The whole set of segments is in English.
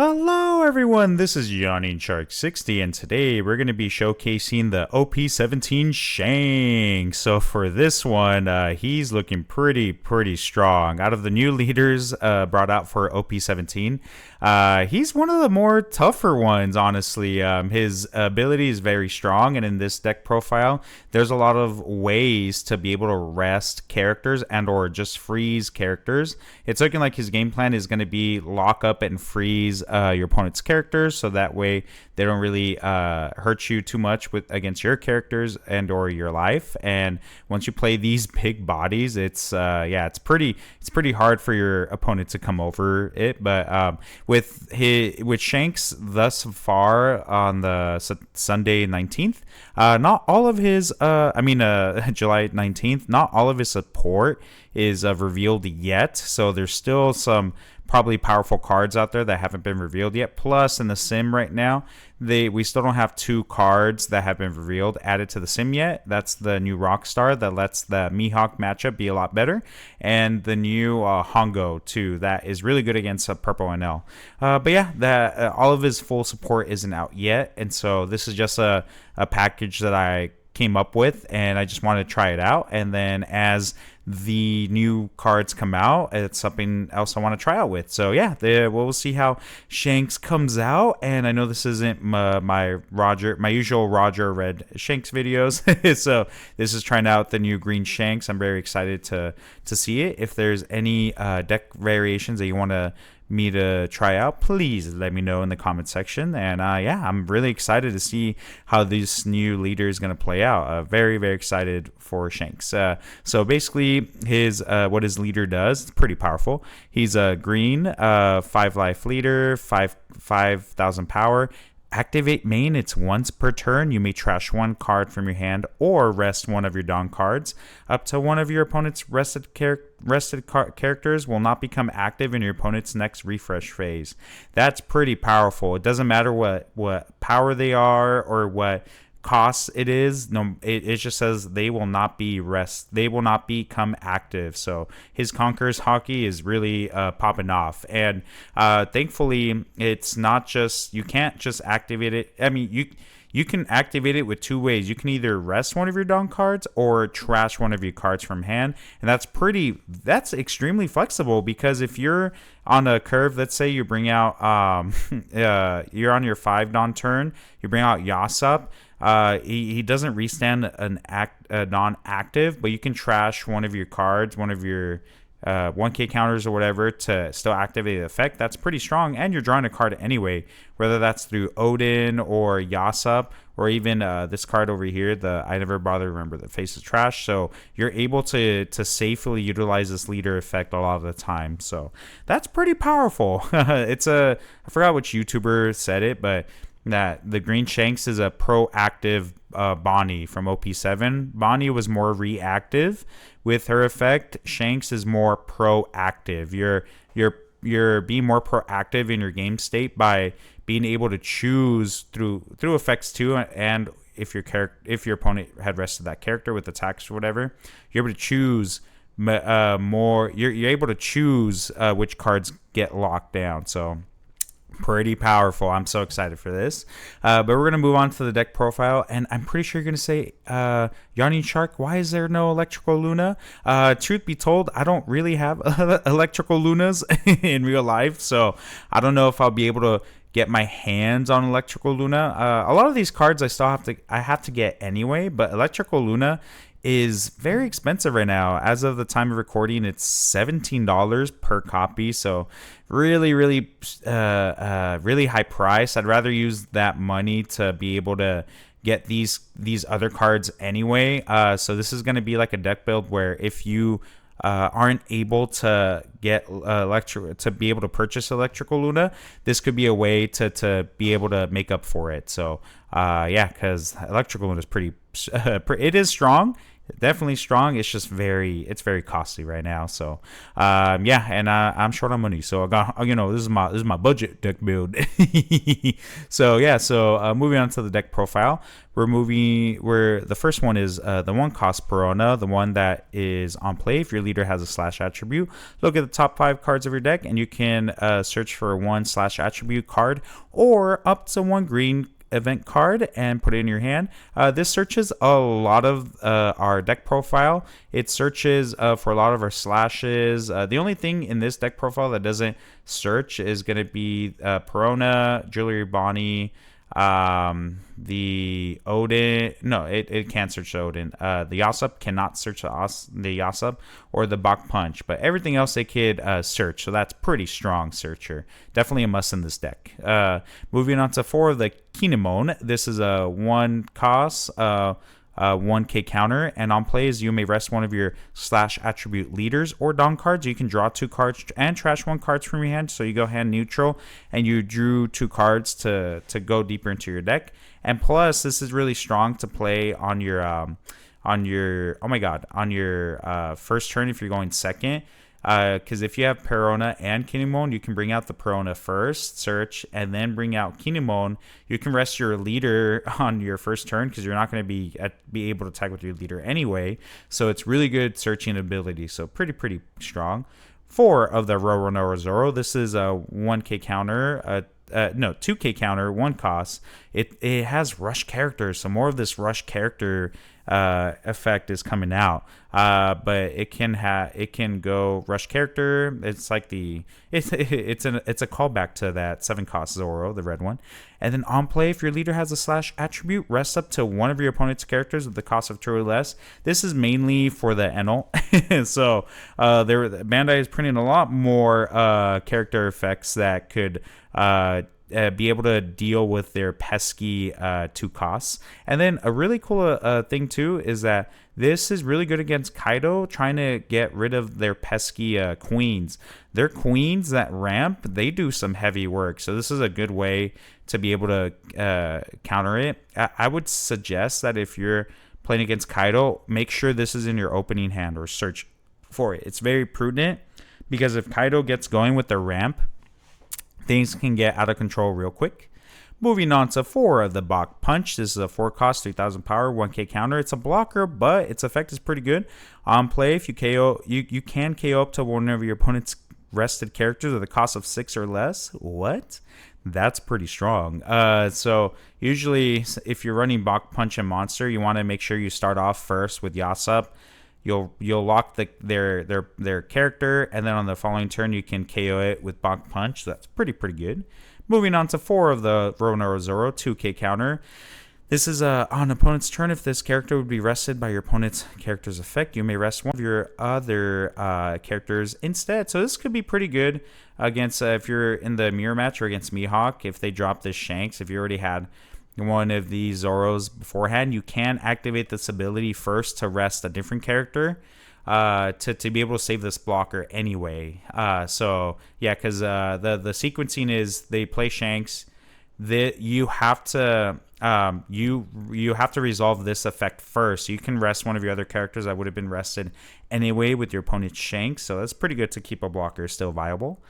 Hello everyone, this is Yawning Shark 60 and today we're going to be showcasing the OP17 Shanks. So for this one, he's looking pretty strong. Out of the new leaders brought out for OP17, he's one of the more tougher ones, honestly. His ability is very strong, and in this deck profile, there's a lot of ways to be able to rest characters and or just freeze characters. It's looking like his game plan is going to be lock up and freeze your opponent's characters, so that way they don't really hurt you too much against your characters and or your life. And once you play these big bodies, it's pretty hard for your opponent to come over it. But with Shanks thus far on the Sunday 19th, not all of his July 19th, not all of his support is revealed yet, so there's still some probably powerful cards out there that haven't been revealed yet. Plus, in the sim right now, we still don't have two cards that have been revealed added to the sim yet. That's the new Rockstar that lets the Mihawk matchup be a lot better, and the new Hongo too, that is really good against Purple NL. But yeah, all of his full support isn't out yet, and so this is just a package that I came up with, and I just wanted to try it out. And then as the new cards come out, it's something else I want to try out with. So yeah, we'll see how Shanks comes out. And I know this isn't my usual Roger Red Shanks videos, so this is trying out the new green Shanks. I'm very excited to see it. If there's any deck variations that you want me to try out, please let me know in the comment section. And I'm really excited to see how this new leader is going to play out. Very excited for Shanks. So basically what his leader does, it's pretty powerful. He's a green 5 life leader, 5,000 power. Activate main, it's once per turn. You may trash one card from your hand or rest one of your Dawn cards. Up to one of your opponent's rested characters will not become active in your opponent's next refresh phase. That's pretty powerful. It doesn't matter what power they are or what costs it is. No, it just says they will not become active. So his Conqueror's Hockey is really popping off, and thankfully it's not just, you can't just activate it. I mean, you can activate it with two ways. You can either rest one of your Dawn cards or trash one of your cards from hand. And that's extremely flexible, because if you're on a curve, let's say you bring out, you're on your 5 Dawn turn, you bring out Yasop. He doesn't restand a non-active, but you can trash one of your cards, one of your 1k counters or whatever, to still activate the effect. That's pretty strong, and you're drawing a card anyway, whether that's through Odin or Yasop, or even this card over here, the I Never Bother Remember the Face of Trash. So you're able to safely utilize this leader effect a lot of the time. So that's pretty powerful. I forgot which YouTuber said it, but that the green Shanks is a proactive Bonnie from OP7. Bonnie was more reactive with her effect. Shanks is more proactive. You're being more proactive in your game state by being able to choose through effects too, and if your opponent had rested that character with attacks or whatever, you're able to choose more. You're able to choose which cards get locked down. So pretty powerful. I'm so excited for this. But we're going to move on to the deck profile, and I'm pretty sure you're going to say, Yawning Shark, why is there no Electrical Luna? Truth be told, I don't really have Electrical Lunas in real life, so I don't know if I'll be able to get my hands on Electrical Luna. A lot of these cards I have to get anyway, but Electrical Luna is very expensive right now. As of the time of recording, it's $17 per copy, so really high price. I'd rather use that money to be able to get these other cards anyway. So this is going to be like a deck build where if you aren't able to get to be able to purchase Electrical Luna, this could be a way to be able to make up for it. So because Electrical Luna is pretty it is strong. definitely strong. It's just it's very costly right now. So, yeah, and I'm short on money, so I got, this is my budget deck build. So yeah, so moving on to the deck profile, where the first one is the one cost Perona, the one that is on play. If your leader has a slash attribute, look at the top 5 cards of your deck, and you can search for one slash attribute card or up to one green event card and put it in your hand. This searches a lot of our deck profile. It searches for a lot of our slashes. The only thing in this deck profile that doesn't search is going to be Perona, Jewelry Bonnie, the Odin. No, it can't search Odin. The Yasop cannot search the Yasop or the Bach Punch, but everything else they could search. So that's pretty strong searcher. Definitely a must in this deck. Moving on to 4 of the Kinemon. This is a 1 cost. 1k counter, and on plays you may rest one of your slash attribute leaders or Don cards. You can draw 2 cards and trash 1 cards from your hand, so you go hand neutral and you drew 2 cards to go deeper into your deck. And plus, this is really strong to play on your first turn if you're going second. Because if you have Perona and Kinemon, you can bring out the Perona first, search, and then bring out Kinemon. You can rest your leader on your first turn because you're not going to be able to attack with your leader anyway. So it's really good searching ability. So pretty strong. 4 of the Roronoa Zoro. This is a 1k counter. 2k counter, 1 cost. It has rush characters, so more of this rush character effect is coming out. But it can go rush character. It's like it's a callback to that 7 cost Zoro, the red one. And then on play, if your leader has a slash attribute, rest up to one of your opponent's characters with the cost of 2 or less. This is mainly for the Enel. So Bandai is printing a lot more character effects that could be able to deal with their pesky 2 costs. And then a really cool thing too is that this is really good against Kaido trying to get rid of their pesky queens. Their queens that ramp, they do some heavy work. So this is a good way to be able to counter it. I would suggest that if you're playing against Kaido, make sure this is in your opening hand or search for it. It's very prudent because if Kaido gets going with the ramp, things can get out of control real quick. Moving on to 4 of the Bach Punch. This is a 4 cost, 3000 power, 1k counter. It's a blocker, but its effect is pretty good. On play, if you KO, you can KO up to one of your opponent's rested characters with a cost of 6 or less. What? That's pretty strong. So usually, if you're running Bach Punch and Monster, you want to make sure you start off first with Yasop. You'll lock their character, and then on the following turn you can KO it with Bach Punch. So that's pretty good. Moving on to 4 of the Roronoa Zoro, 2k counter. This is on opponent's turn. If this character would be rested by your opponent's character's effect, you may rest one of your other characters instead. So this could be pretty good against if you're in the mirror match or against Mihawk. If they drop this Shanks, if you already had one of these Zoros beforehand, you can activate this ability first to rest a different character to be able to save this blocker anyway. So yeah, because the sequencing is they play Shanks, that you have to you have to resolve this effect first. You can rest one of your other characters that would have been rested anyway with your opponent's Shanks, so that's pretty good to keep a blocker still viable.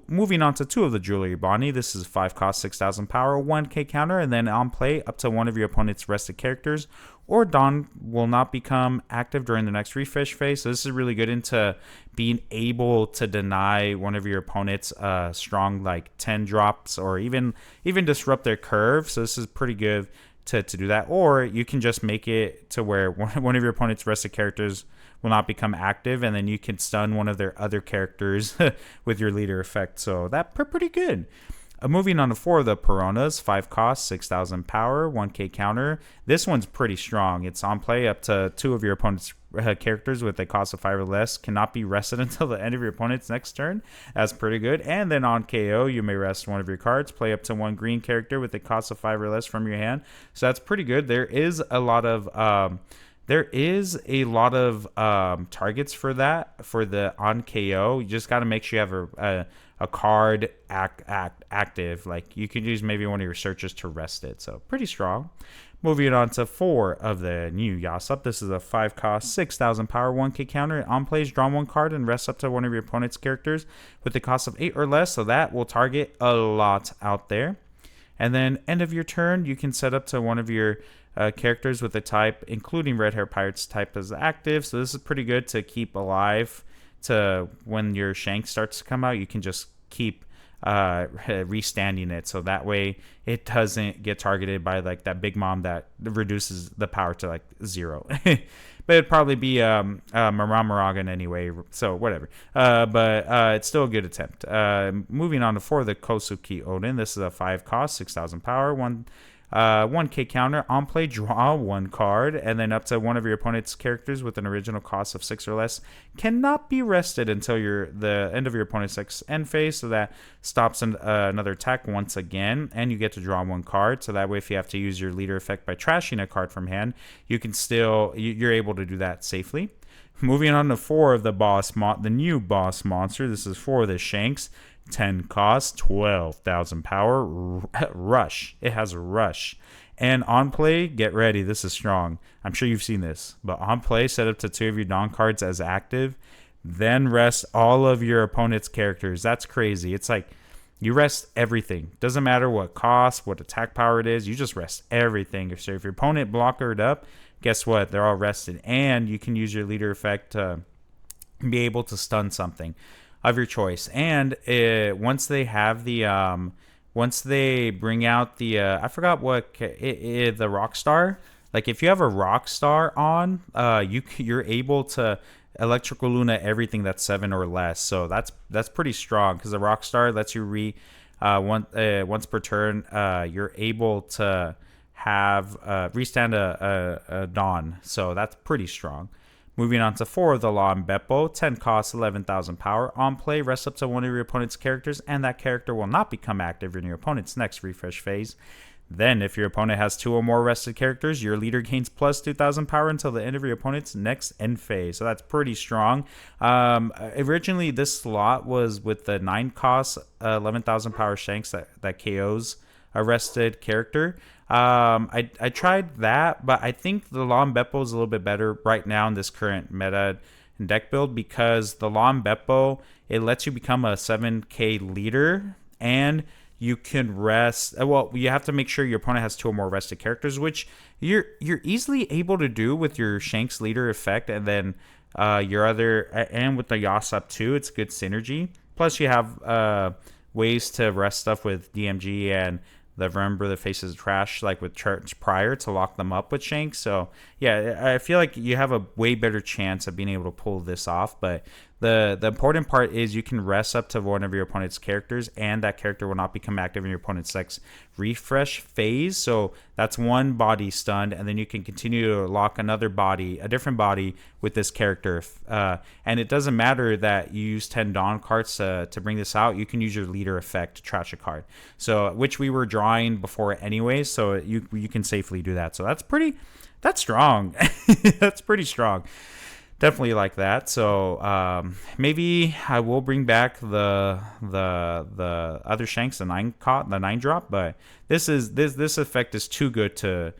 Moving on to 2 of the Jewelry Bonnie. This is 5 cost, 6000 power, 1k counter, and then on play, up to one of your opponent's rested characters or Dawn will not become active during the next refresh phase. So this is really good into being able to deny one of your opponent's strong like 10 drops or even disrupt their curve. So this is pretty good to do that. Or you can just make it to where one of your opponent's rested characters will not become active, and then you can stun one of their other characters with your leader effect. So that's pretty good. Moving on to 4 of the Peronas, 5 cost, 6000 power, 1k counter. This one's pretty strong. It's on play up to 2 of your opponent's characters with a cost of 5 or less. Cannot be rested until the end of your opponent's next turn. That's pretty good. And then on KO, you may rest one of your cards. Play up to 1 green character with a cost of 5 or less from your hand. So that's pretty good. There is a lot of targets for that, for the on KO. You just got to make sure you have a card active. Like you could use maybe one of your searches to rest it. So pretty strong. Moving on to 4 of the new Yasop. This is a 5 cost, 6,000 power, 1k counter. On plays, draw 1 card and rest up to one of your opponent's characters with the cost of 8 or less. So that will target a lot out there. And then end of your turn, you can set up to one of your characters with a type, including Red Hair Pirate's type as active. So this is pretty good to keep alive to when your Shanks starts to come out. You can just keep restanding it, so that way it doesn't get targeted by like that big mom that reduces the power to like 0. But it'd probably be Maragan anyway, so whatever. But it's still a good attempt. Moving on to 4, the Kosuke Odin. This is a 5 cost, 6,000 power, 1k counter. On play, draw 1 card, and then up to one of your opponent's characters with an original cost of 6 or less cannot be rested until the end of your opponent's end phase, so that stops another attack once again, and you get to draw 1 card. So that way, if you have to use your leader effect by trashing a card from hand, you can still you're able to do that safely. Moving on to 4 of the new boss monster. This is 4 of the Shanks. 10 cost, 12,000 power, rush. It has a rush. And on play, get ready. This is strong. I'm sure you've seen this. But on play, set up to 2 of your Dawn cards as active. Then rest all of your opponent's characters. That's crazy. It's like you rest everything. Doesn't matter what cost, what attack power it is. You just rest everything. So if your opponent blockered up, guess what? They're all rested. And you can use your leader effect to be able to stun something of your choice. And once they have once they bring out the I forgot what the rock star. Like if you have a rock star on, you're able to electrical Luna everything that's 7 or less. So that's pretty strong, because the rock star lets you once per turn you're able to have restand a Dawn. So that's pretty strong. Moving on to 4 of the Law and Beppo. 10 costs, 11,000 power. On play, rest up to one of your opponent's characters, and that character will not become active in your opponent's next refresh phase. Then, if your opponent has 2 or more rested characters, your leader gains plus 2,000 power until the end of your opponent's next end phase. So that's pretty strong. Originally, this slot was with the 9 cost, 11,000 power Shanks that KOs a rested character. I tried that, but I think the Law and Beppo is a little bit better right now in this current meta and deck build, because the Law and Beppo, it lets you become a 7k leader, and you can rest. Well, you have to make sure your opponent has 2 or more rested characters, which you're easily able to do with your Shanks leader effect, and then your other, and with the Yasop too. It's good synergy. Plus, you have ways to rest stuff with DMG and the Remember the Faces of Trash, like with Church prior, to lock them up with Shanks. So yeah, I feel like you have a way better chance of being able to pull this off. But the important part is you can rest up to one of your opponent's characters, and that character will not become active in your opponent's next refresh phase. So that's 1 body stunned, and then you can continue to lock another body, a different body, with this character. And it doesn't matter that you use 10 Dawn cards to bring this out. You can use your leader effect to trash a card, so which we were drawing before anyway. So you can safely do that. So that's strong. That's pretty strong. Definitely like that. So maybe I will bring back the other Shanks, the 9 drop. But this effect is too good to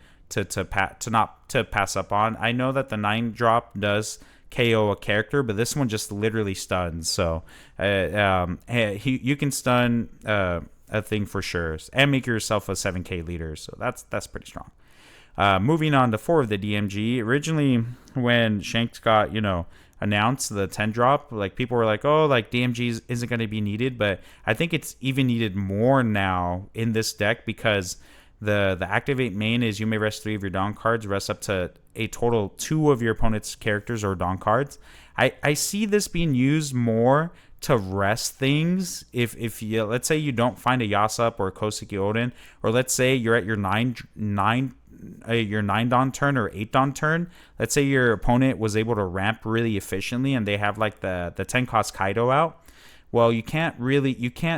not pass up on. I know that the 9 drop does KO a character, but this one just literally stuns. So you can stun a thing for sure, and make yourself a 7k leader. So that's pretty strong. Moving on to 4 of the DMG. Originally, when Shanks got, announced the 10 drop, like people were like, oh, like DMG isn't going to be needed, but I think it's even needed more now in this deck, because the activate main is you may rest 3 of your Dawn cards, rest up to a total 2 of your opponent's characters or Dawn cards. I see this being used more to rest things. If you, let's say you don't find a Yasop or a Kosuke Odin, or let's say you're at your 9 Dawn turn or 8 Dawn turn. Let's say your opponent was able to ramp really efficiently, and they have like the 10 cost Kaido out. Well, you can't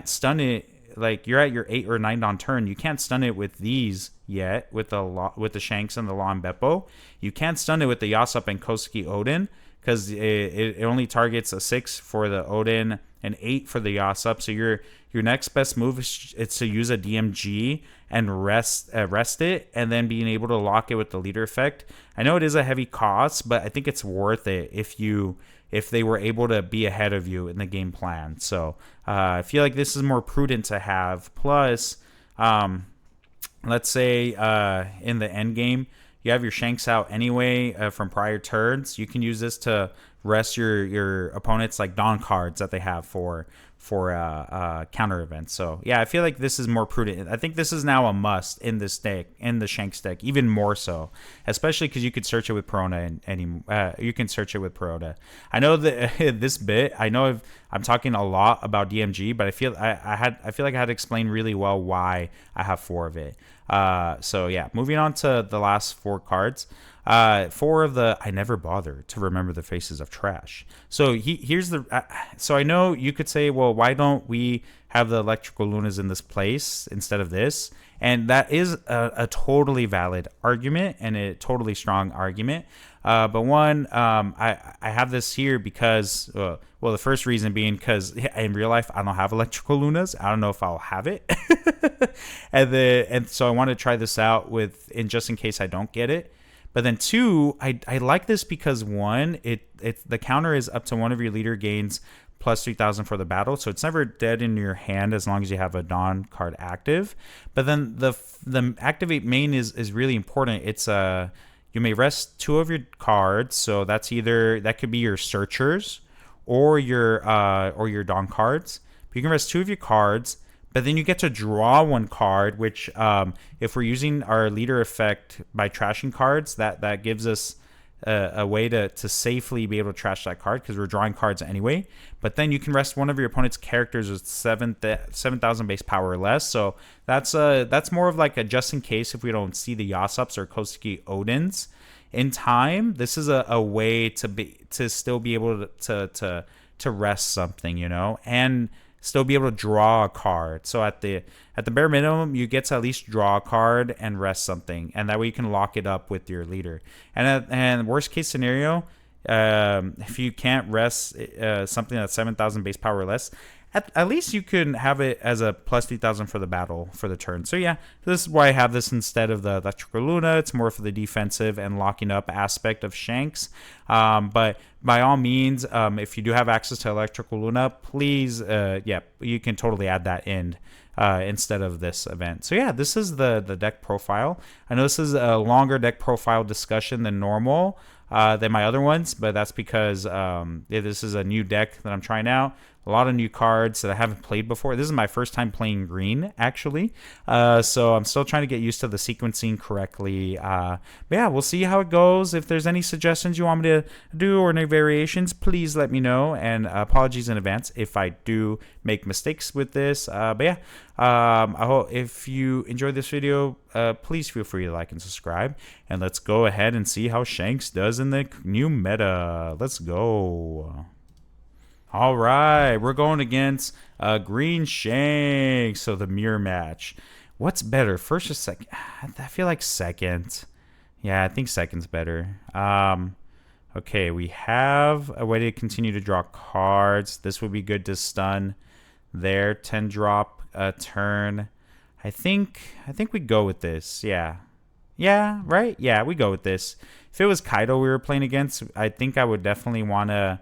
stun it. Like you're at your 8 or 9 Dawn turn, you can't stun it with these yet, with the Shanks and the Law and Beppo. You can't stun it with the Yasop and Kosuke Odin, because it only targets a 6 for the Odin and 8 for the Yasop. So your next best move is to use a DMG and rest it, and then being able to lock it with the leader effect. I know it is a heavy cost, but I think it's worth it if they were able to be ahead of you in the game plan. So I feel like this is more prudent to have. Plus, let's say in the end game, you have your Shanks out anyway from prior turns. You can use this to rest your opponent's like Dawn cards that they have for counter events. So yeah, I feel like this is more prudent. I think this is now a must in this deck, in the Shanks deck, even more so, especially because you could search it with Perona and you can search it with Perona. I know that this bit, I know I'm talking a lot about DMG, but I feel like I had to explain really well why I have 4 of it. So yeah, moving on to the last 4 cards. 4 of the I never bother to remember the faces of trash. So here's the so I know you could say, well, why don't we have the electrical lunas in this place instead of this? And that is a totally valid argument and a totally strong argument. But one, I have this here because, well, the first reason being because in real life I don't have electrical lunas. I don't know if I'll have it, and so I want to try this out just in case I don't get it. But then 2, I like this because 1, the counter is up to one of your leader gains plus 3,000 for the battle, so it's never dead in your hand as long as you have a Dawn card active. But then the activate main is really important. It's you may rest 2 of your cards, so that could be your searchers or your Dawn cards. But you can rest 2 of your cards. But then you get to draw 1 card, which if we're using our leader effect by trashing cards, that gives us a way to safely be able to trash that card because we're drawing cards anyway. But then you can rest one of your opponent's characters with 7,000 base power or less. So that's more of like a just in case if we don't see the Yasops or Kosuki Odins in time. This is a way to still be able to rest something, and still be able to draw a card. So at the bare minimum, you get to at least draw a card and rest something, and that way you can lock it up with your leader. And worst case scenario, if you can't rest something that's 7,000 base power or less, at least you can have it as a plus 3,000 for the battle for the turn. So yeah, this is why I have this instead of the Electrical Luna. It's more for the defensive and locking up aspect of Shanks. But by all means, if you do have access to Electrical Luna, please, you can totally add that in instead of this event. So yeah, this is the deck profile. I know this is a longer deck profile discussion than normal than my other ones, but that's because this is a new deck that I'm trying out. A lot of new cards that I haven't played before. This is my first time playing green, actually. So I'm still trying to get used to the sequencing correctly. But yeah, we'll see how it goes. If there's any suggestions you want me to do or any variations, please let me know. And apologies in advance if I do make mistakes with this. But yeah, I hope if you enjoyed this video, please feel free to like and subscribe. And let's go ahead and see how Shanks does in the new meta. Let's go. All right, we're going against Green Shanks, so the mirror match. What's better, first or second? I feel like second. Yeah, I think second's better. Okay, we have a way to continue to draw cards. This would be good to stun there. 10 drop turn. I think we go with this. Yeah, right. Yeah, we go with this. If it was Kaido we were playing against, I think I would definitely want to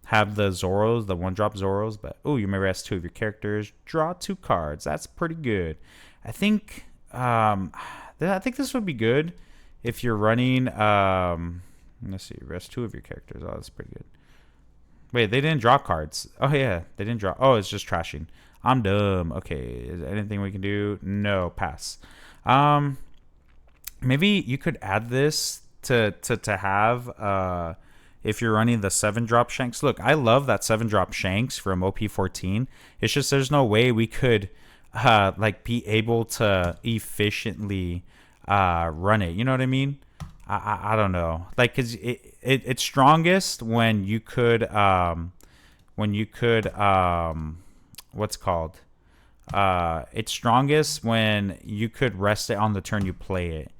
have the Zoros, the 1-drop Zoros, but you may rest 2 of your characters, draw 2 cards. That's pretty good. I think this would be good if you're running. Let's see, rest 2 of your characters. Oh, that's pretty good. Wait, they didn't draw cards. Oh yeah, they didn't draw. Oh, it's just trashing. I'm dumb. Okay, is there anything we can do? No, pass. Maybe you could add this to have if you're running the 7-drop Shanks. Look, I love that 7-drop Shanks from OP14. It's just there's no way we could be able to efficiently run it. You know what I mean? I don't know. Like, cause it's strongest when you could what's called? It's strongest when you could rest it on the turn you play it.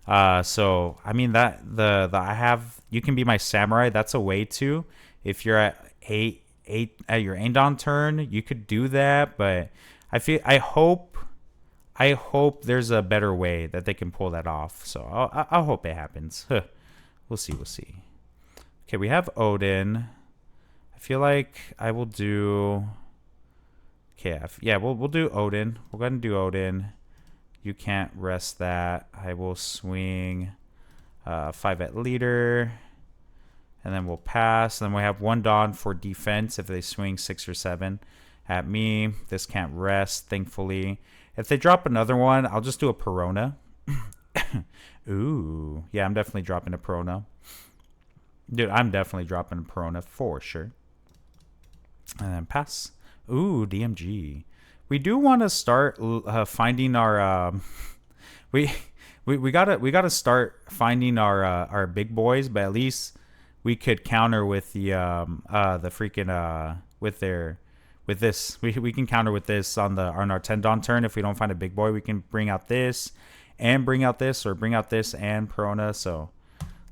So I mean that the I have you can be my samurai. That's a way to. If you're at eight at your Aindon turn, you could do that. But I hope there's a better way that they can pull that off. So I'll hope it happens. We'll see. We'll see. Okay, we have Odin. I feel like I will do. Okay, yeah, we'll do Odin. We'll go ahead and do Odin. You can't rest that. I will swing 5 at leader. And then we'll pass. And then we have 1 Dawn for defense if they swing 6 or 7 at me. This can't rest, thankfully. If they drop another one, I'll just do a Perona. Ooh. Yeah, I'm definitely dropping a Perona. Dude, I'm definitely dropping a Perona for sure. And then pass. Ooh, DMG. We do want to start finding our we gotta start finding our big boys, but at least we could counter with the freaking with this. We can counter with this on our 10 Dawn turn. If we don't find a big boy, we can bring out this and bring out this, or bring out this and Perona. So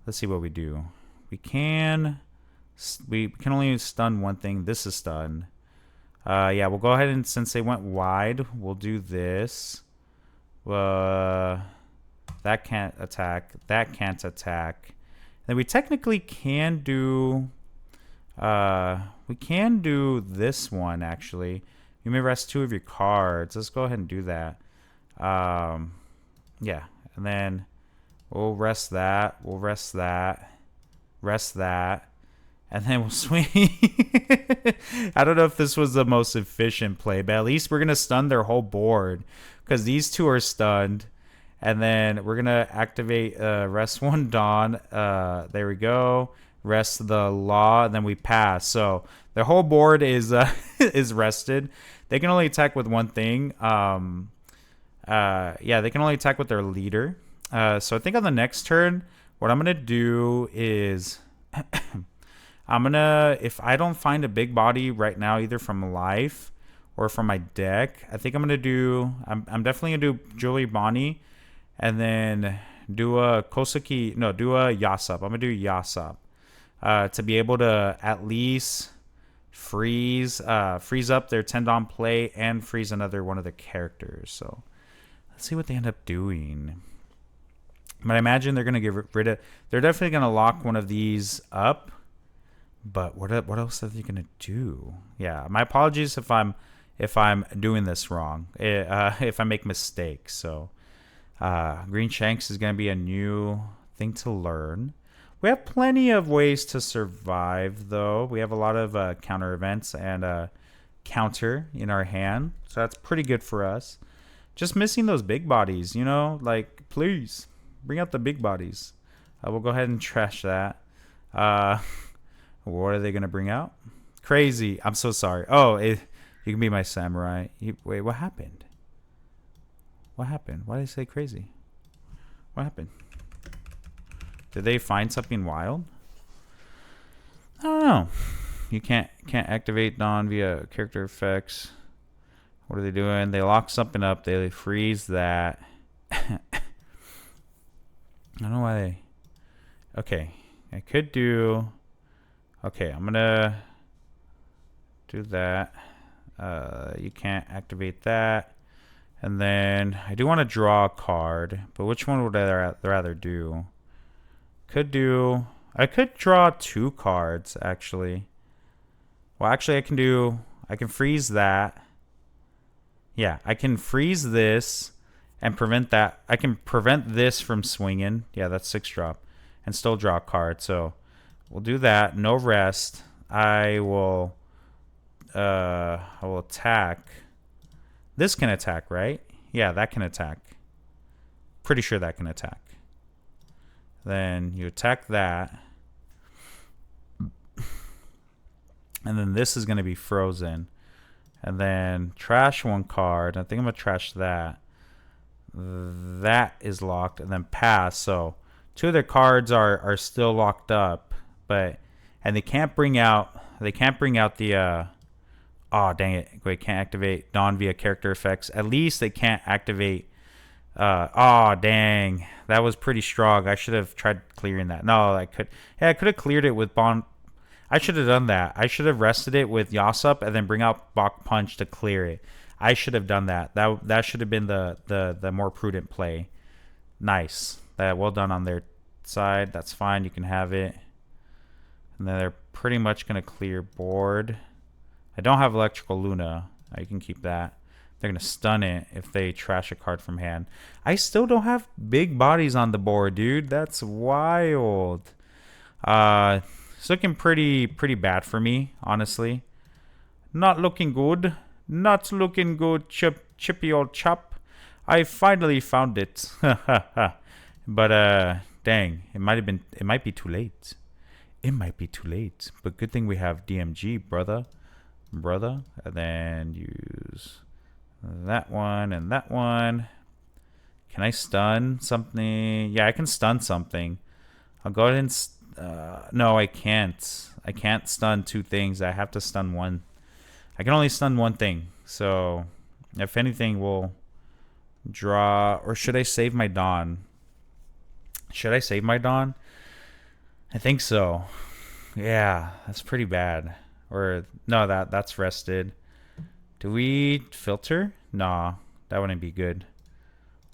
let's see what we do. We can only stun one thing. This is stun. Yeah, we'll go ahead and, since they went wide, we'll do this. That can't attack. That can't attack. Then we technically can do. We can do this one actually. You may rest 2 of your cards. Let's go ahead and do that. Yeah, and then we'll rest that. We'll rest that. Rest that. And then we'll swing. I don't know if this was the most efficient play, but at least we're going to stun their whole board. Because these 2 are stunned. And then we're going to activate rest 1 Dawn. There we go. Rest the Law. And then we pass. So their whole board is is rested. They can only attack with one thing. Yeah, they can only attack with their leader. So I think on the next turn, what I'm going to do is... if I don't find a big body right now, either from life or from my deck, I think I'm definitely gonna do Julie Bonnie, and then do a Kosuki, no, do a Yasop. I'm gonna do Yasop, to be able to at least freeze up their 10 Dawn play and freeze another one of the characters. So let's see what they end up doing. But I imagine they're gonna get rid of, they're definitely gonna lock one of these up. But what else are they gonna do? Yeah, my apologies if I'm doing this wrong. If I make mistakes. So Green Shanks is gonna be a new thing to learn. We have plenty of ways to survive, though. We have a lot of counter events and counter in our hand, so that's pretty good for us. Just missing those big bodies, you know. Like, please bring out the big bodies. We'll go ahead and trash that. What are they going to bring out? Crazy. I'm so sorry. Oh, you can be my samurai. Wait, what happened? What happened? Why did I say crazy? What happened? Did they find something wild? I don't know. You can't activate Dawn via character effects. What are they doing? They lock something up. They freeze that. I don't know why they... Okay. I could do... Okay, I'm gonna do that. You can't activate that. And then I do want to draw a card, but which one would I rather do? I could draw 2 cards actually. Well, actually I can freeze that. Yeah, I can freeze this and prevent that. I can prevent this from swinging. Yeah, that's 6 drop and still draw a card. So we'll do that. No rest. I will attack. This can attack, right? Yeah, that can attack. Pretty sure that can attack. Then you attack that. And then this is going to be frozen. And then trash 1 card. I think I'm going to trash that. That is locked. And then pass. So 2 of their cards are still locked up. And they can't bring out the oh dang it, they can't activate Dawn via character effects. At least they can't activate Oh, dang. That was pretty strong. I should have tried clearing that. No, I could. Yeah, I could have cleared it with Bond. I should have done that. I should have rested it with Yasup and then bring out Bach Punch to clear it. I should have done that. That should have been the more prudent play. Nice. That well done on their side. That's fine. You can have it. And then they're pretty much gonna clear board. I don't have Electrical Luna. You can keep that. They're going to stun it if they trash a card from hand. I still don't have big bodies on the board, dude. That's wild. It's looking pretty bad for me, honestly. Not looking good. Not looking good, chippy old chap. I finally found it. But, dang. It might be too late. It might be too late. But good thing we have DMG, brother. And then use that one and that one. Can I stun something? Yeah, I can stun something. I'll go ahead and no, I can't. I can't stun two things. I have to stun one. I can only stun one thing. So if anything, we'll draw. Or should I save my Dawn? Should I save my Dawn? I think so. Yeah, that's pretty bad. Or no, that's rested. Do we filter? Nah, that wouldn't be good.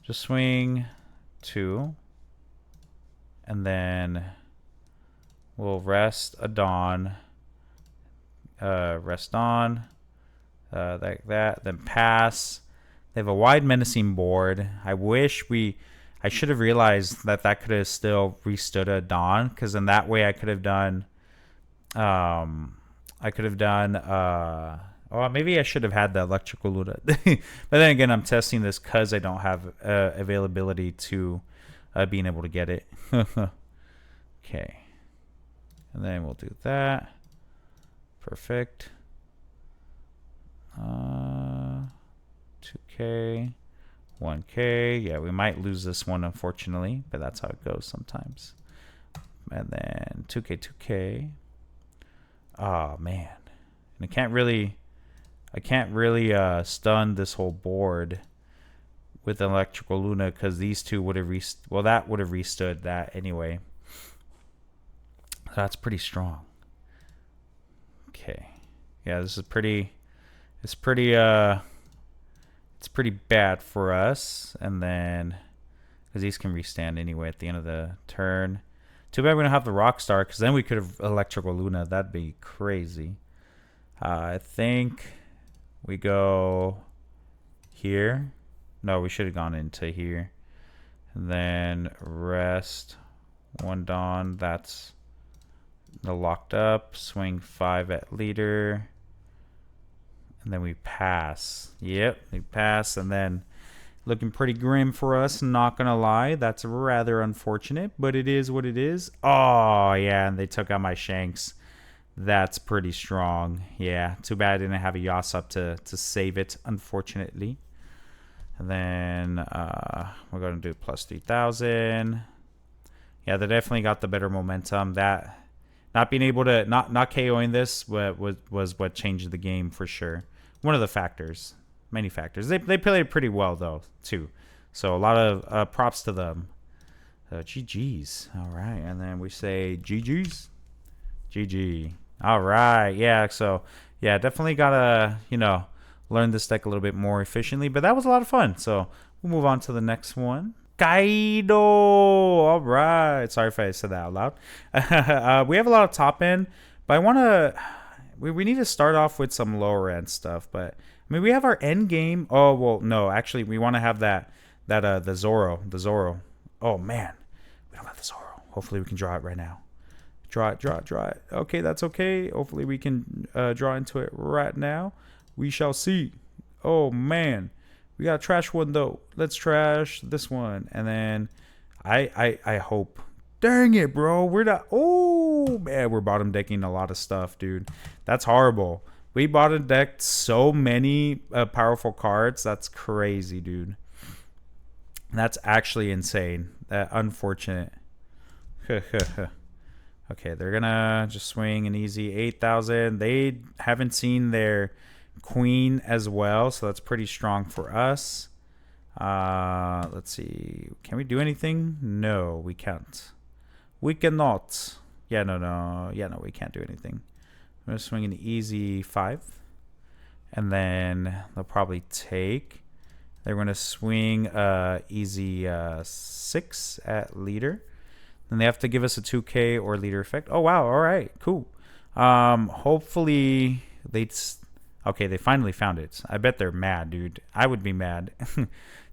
Just swing 2. And then we'll rest a Dawn. Rest on. Like that. Then pass. They have a wide menacing board. I should have realized that could have still restood a Dawn. Because in that way I could have done... oh, maybe I should have had the Electrical Luna. But then again, I'm testing this because I don't have availability to being able to get it. Okay. And then we'll do that. Perfect. 2K. 1K. Yeah, we might lose this one, unfortunately. But that's how it goes sometimes. And then 2K, 2K. Oh, man. And I can't really stun this whole board with Electrical Luna because these two would have that would have restood that anyway. So that's pretty strong. Okay. Yeah, this is it's pretty bad for us. And then because these can restand anyway at the end of the turn. Too bad we don't have the Rockstar because then we could have Electrical Luna. That'd be crazy. I think we go here. No, we should have gone into here. And then rest 1 Dawn. That's the locked up. Swing 5 at leader. And then we pass. Yep, we pass. And then looking pretty grim for us, not gonna lie. That's rather unfortunate, but it is what it is. Oh, yeah, and they took out my Shanks. That's pretty strong. Yeah, too bad I didn't have a Yasup to save it, unfortunately. And then we're going to do plus 3,000. Yeah, they definitely got the better momentum. That not being able to, not KOing this was what changed the game for sure. One of the factors. Many factors. They played pretty well, though, too. So a lot of props to them. GG's. All right. And then we say GG's. GG. All right. Yeah. So, yeah, definitely got to, learn this deck a little bit more efficiently. But that was a lot of fun. So we'll move on to the next one. Kaido. All right. Sorry if I said that out loud. We have a lot of top end. But I want to... We need to start off with some lower end stuff. But, I mean, we have our end game. Oh, well, no. Actually, we want to have the Zoro. The Zoro. Oh, man. We don't have the Zoro. Hopefully we can draw it right now. Draw it. Okay, that's okay. Hopefully we can draw into it right now. We shall see. Oh, man. We got to trash one, though. Let's trash this one. And then I hope. Dang it, bro. We're not. Oh, man. We're bottom decking a lot of stuff, dude. That's horrible. We bottom decked so many powerful cards. That's crazy, dude. That's actually insane. Unfortunate. Okay, they're gonna just swing an easy 8,000. They haven't seen their queen as well, so that's pretty strong for us. Let's see. Can we do anything? No, we can't. We cannot. Yeah, no. Yeah, no, we can't do anything. I'm going to swing an easy 5. And then they'll probably take. They're going to swing easy 6 at leader. Then they have to give us a 2K or leader effect. Oh, wow. All right. Cool. Hopefully they... Okay, they finally found it. I bet they're mad, dude. I would be mad,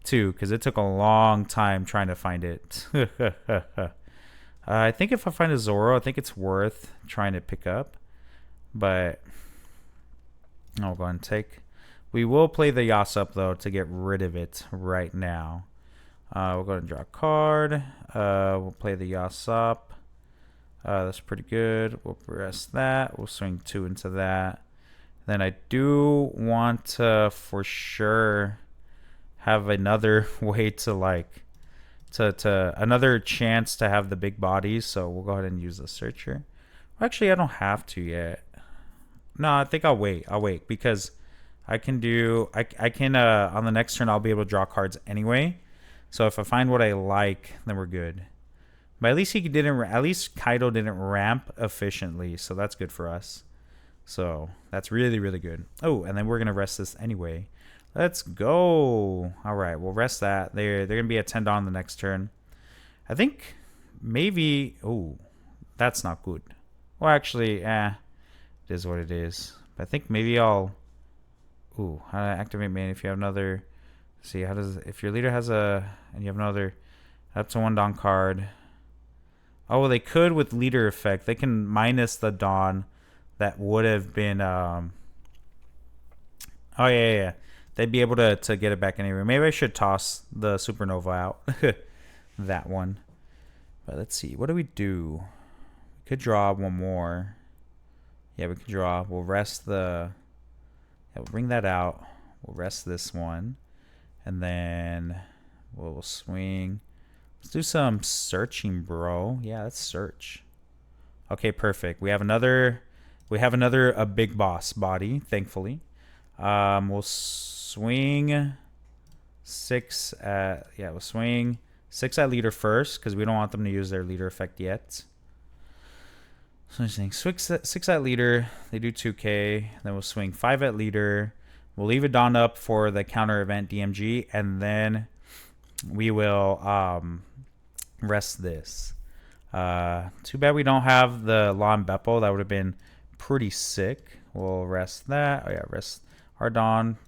too, because it took a long time trying to find it. I think if I find a Zoro, I think it's worth trying to pick up. But I'll go ahead and take. We will play the Yasop, though, to get rid of it right now. We'll go ahead and draw a card. We'll play the Yasop. That's pretty good. We'll press that. We'll swing 2 into that. Then I do want to, for sure, have another way to, like, to another chance to have the big bodies. So we'll go ahead and use the searcher. Actually, I don't have to yet. No, I think I'll wait. I'll wait because I can do, I can, on the next turn, I'll be able to draw cards anyway. So if I find what I like, then we're good. But at least Kaido didn't ramp efficiently. So that's good for us. So that's really, really good. Oh, and then we're going to rest this anyway. Let's go. All right, we'll rest that. They're going to be at 10 on the next turn. I think maybe... Oh, that's not good. Well, actually, it is what it is. But I think maybe I'll... Ooh, how to activate main if you have another... See, how does... If your leader has a... And you have another... Up to 1 Dawn card. Oh, well, they could with leader effect. They can minus the Dawn... That would have been, oh, yeah. They'd be able to get it back anyway. Maybe I should toss the Supernova out. That one. But let's see. What do we do? We could draw one more. Yeah, we could draw. We'll rest the... Yeah, we'll bring that out. We'll rest this one. And then we'll swing. Let's do some searching, bro. Yeah, let's search. Okay, perfect. We have another... a big boss body, thankfully. We'll swing 6 at... Yeah, we'll swing 6 at leader first, because we don't want them to use their leader effect yet. So I'm saying 6 at leader. They do 2K. Then we'll swing 5 at leader. We'll leave it Dawn up for the counter event DMG, and then we will rest this. Too bad we don't have the Law and Beppo. That would have been... pretty sick. We'll rest that. Oh yeah, rest our Dawn.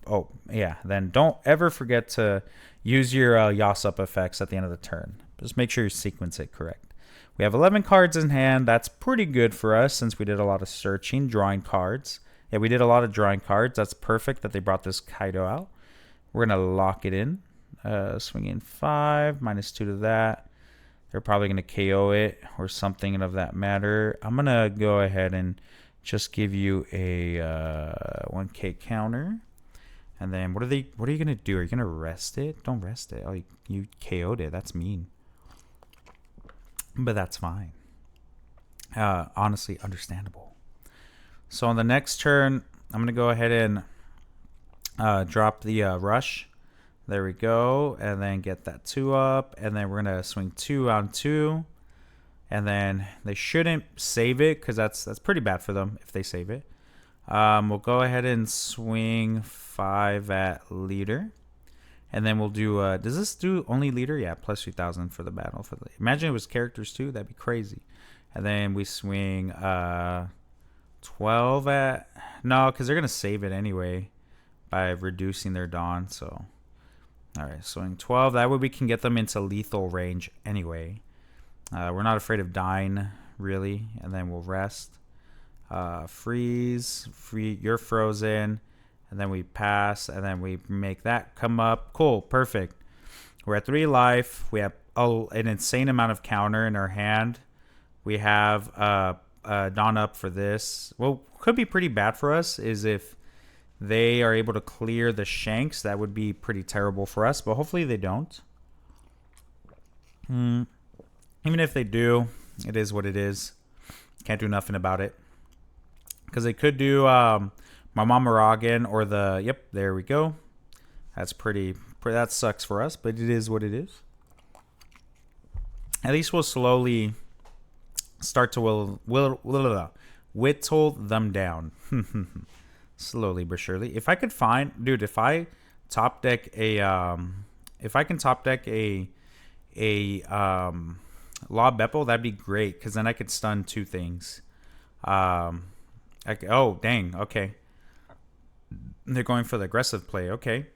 Oh yeah, then don't ever forget to use your Yasop effects at the end of the turn. Just make sure you sequence it correct. We have 11 cards in hand. That's pretty good for us since we did a lot of searching, drawing cards. Yeah, we did a lot of drawing cards. That's perfect that they brought this Kaido out. We're gonna lock it in. Swing in 5, -2 to that. They're probably going to KO it or something of that matter. I'm going to go ahead and just give you a 1K counter. And then what are you going to do? Are you going to rest it? Don't rest it. Oh, you KO'd it. That's mean. But that's fine. Honestly, understandable. So on the next turn, I'm going to go ahead and drop the rush. There we go. And then get that 2 up. And then we're going to swing 2 on 2. And then they shouldn't save it because that's pretty bad for them if they save it. We'll go ahead and swing 5 at leader. And then we'll do... does this do only leader? Yeah, plus 3,000 for the battle. Imagine it was characters too. That'd be crazy. And then we swing 12 at... No, because they're going to save it anyway by reducing their Dawn. So... Alright, swing 12. That way we can get them into lethal range anyway. We're not afraid of dying, really. And then we'll rest. Freeze. You're frozen. And then we pass. And then we make that come up. Cool. Perfect. We're at 3 life. We have an insane amount of counter in our hand. We have Dawn up for this. What could be pretty bad for us is if they are able to clear the Shanks. That would be pretty terrible for us, but hopefully they don't. Even if they do, it is what it is. Can't do nothing about it. Because they could do Mama Ragen or the... Yep, there we go. That's pretty That sucks for us, but it is what it is. At least we'll slowly start to whittle them down. Slowly but surely. If I could find, dude, if I top deck a if I can top deck a Law Beppo, that'd be great, because then I could stun two things. Oh dang, okay. They're going for the aggressive play, okay.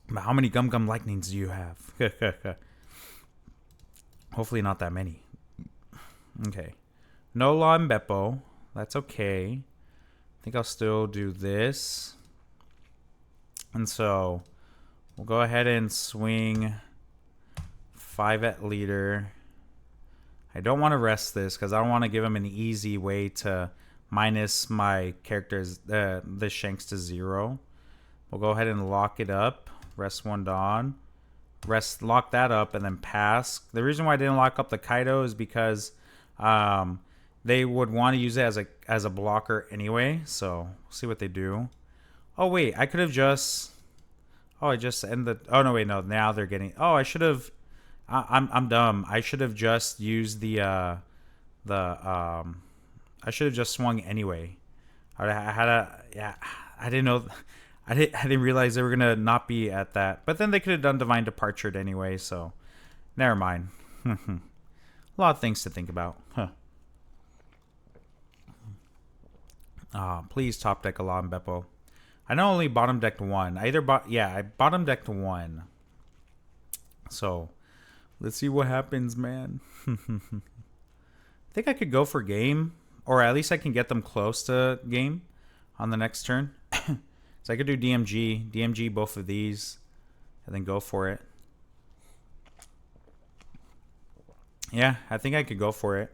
But how many Gum Gum Lightnings do you have? Hopefully not that many. Okay. No Law and Beppo. That's okay. I think I'll still do this. And so we'll go ahead and swing 5 at leader. I don't want to rest this because I don't want to give him an easy way to minus my character's the Shanks to 0. We'll go ahead and lock it up. Rest 1 Dawn. Lock that up and then pass. The reason why I didn't lock up the Kaido is because they would want to use it as a blocker anyway. So we'll see what they do. Oh wait, I could have just. Oh, I just ended. Oh no, wait, no. Now they're getting. Oh, I should have. I'm dumb. I should have just used I should have just swung anyway. I had a. Yeah, I didn't know. I didn't realize they were gonna not be at that. But then they could have done Divine Departure anyway. So, never mind. A lot of things to think about. Huh. Please top deck a Law and Beppo. I know only bottom decked 1. I bottom decked 1. So, let's see what happens, man. I think I could go for game, or at least I can get them close to game on the next turn. So I could do DMG both of these, and then go for it. Yeah, I think I could go for it.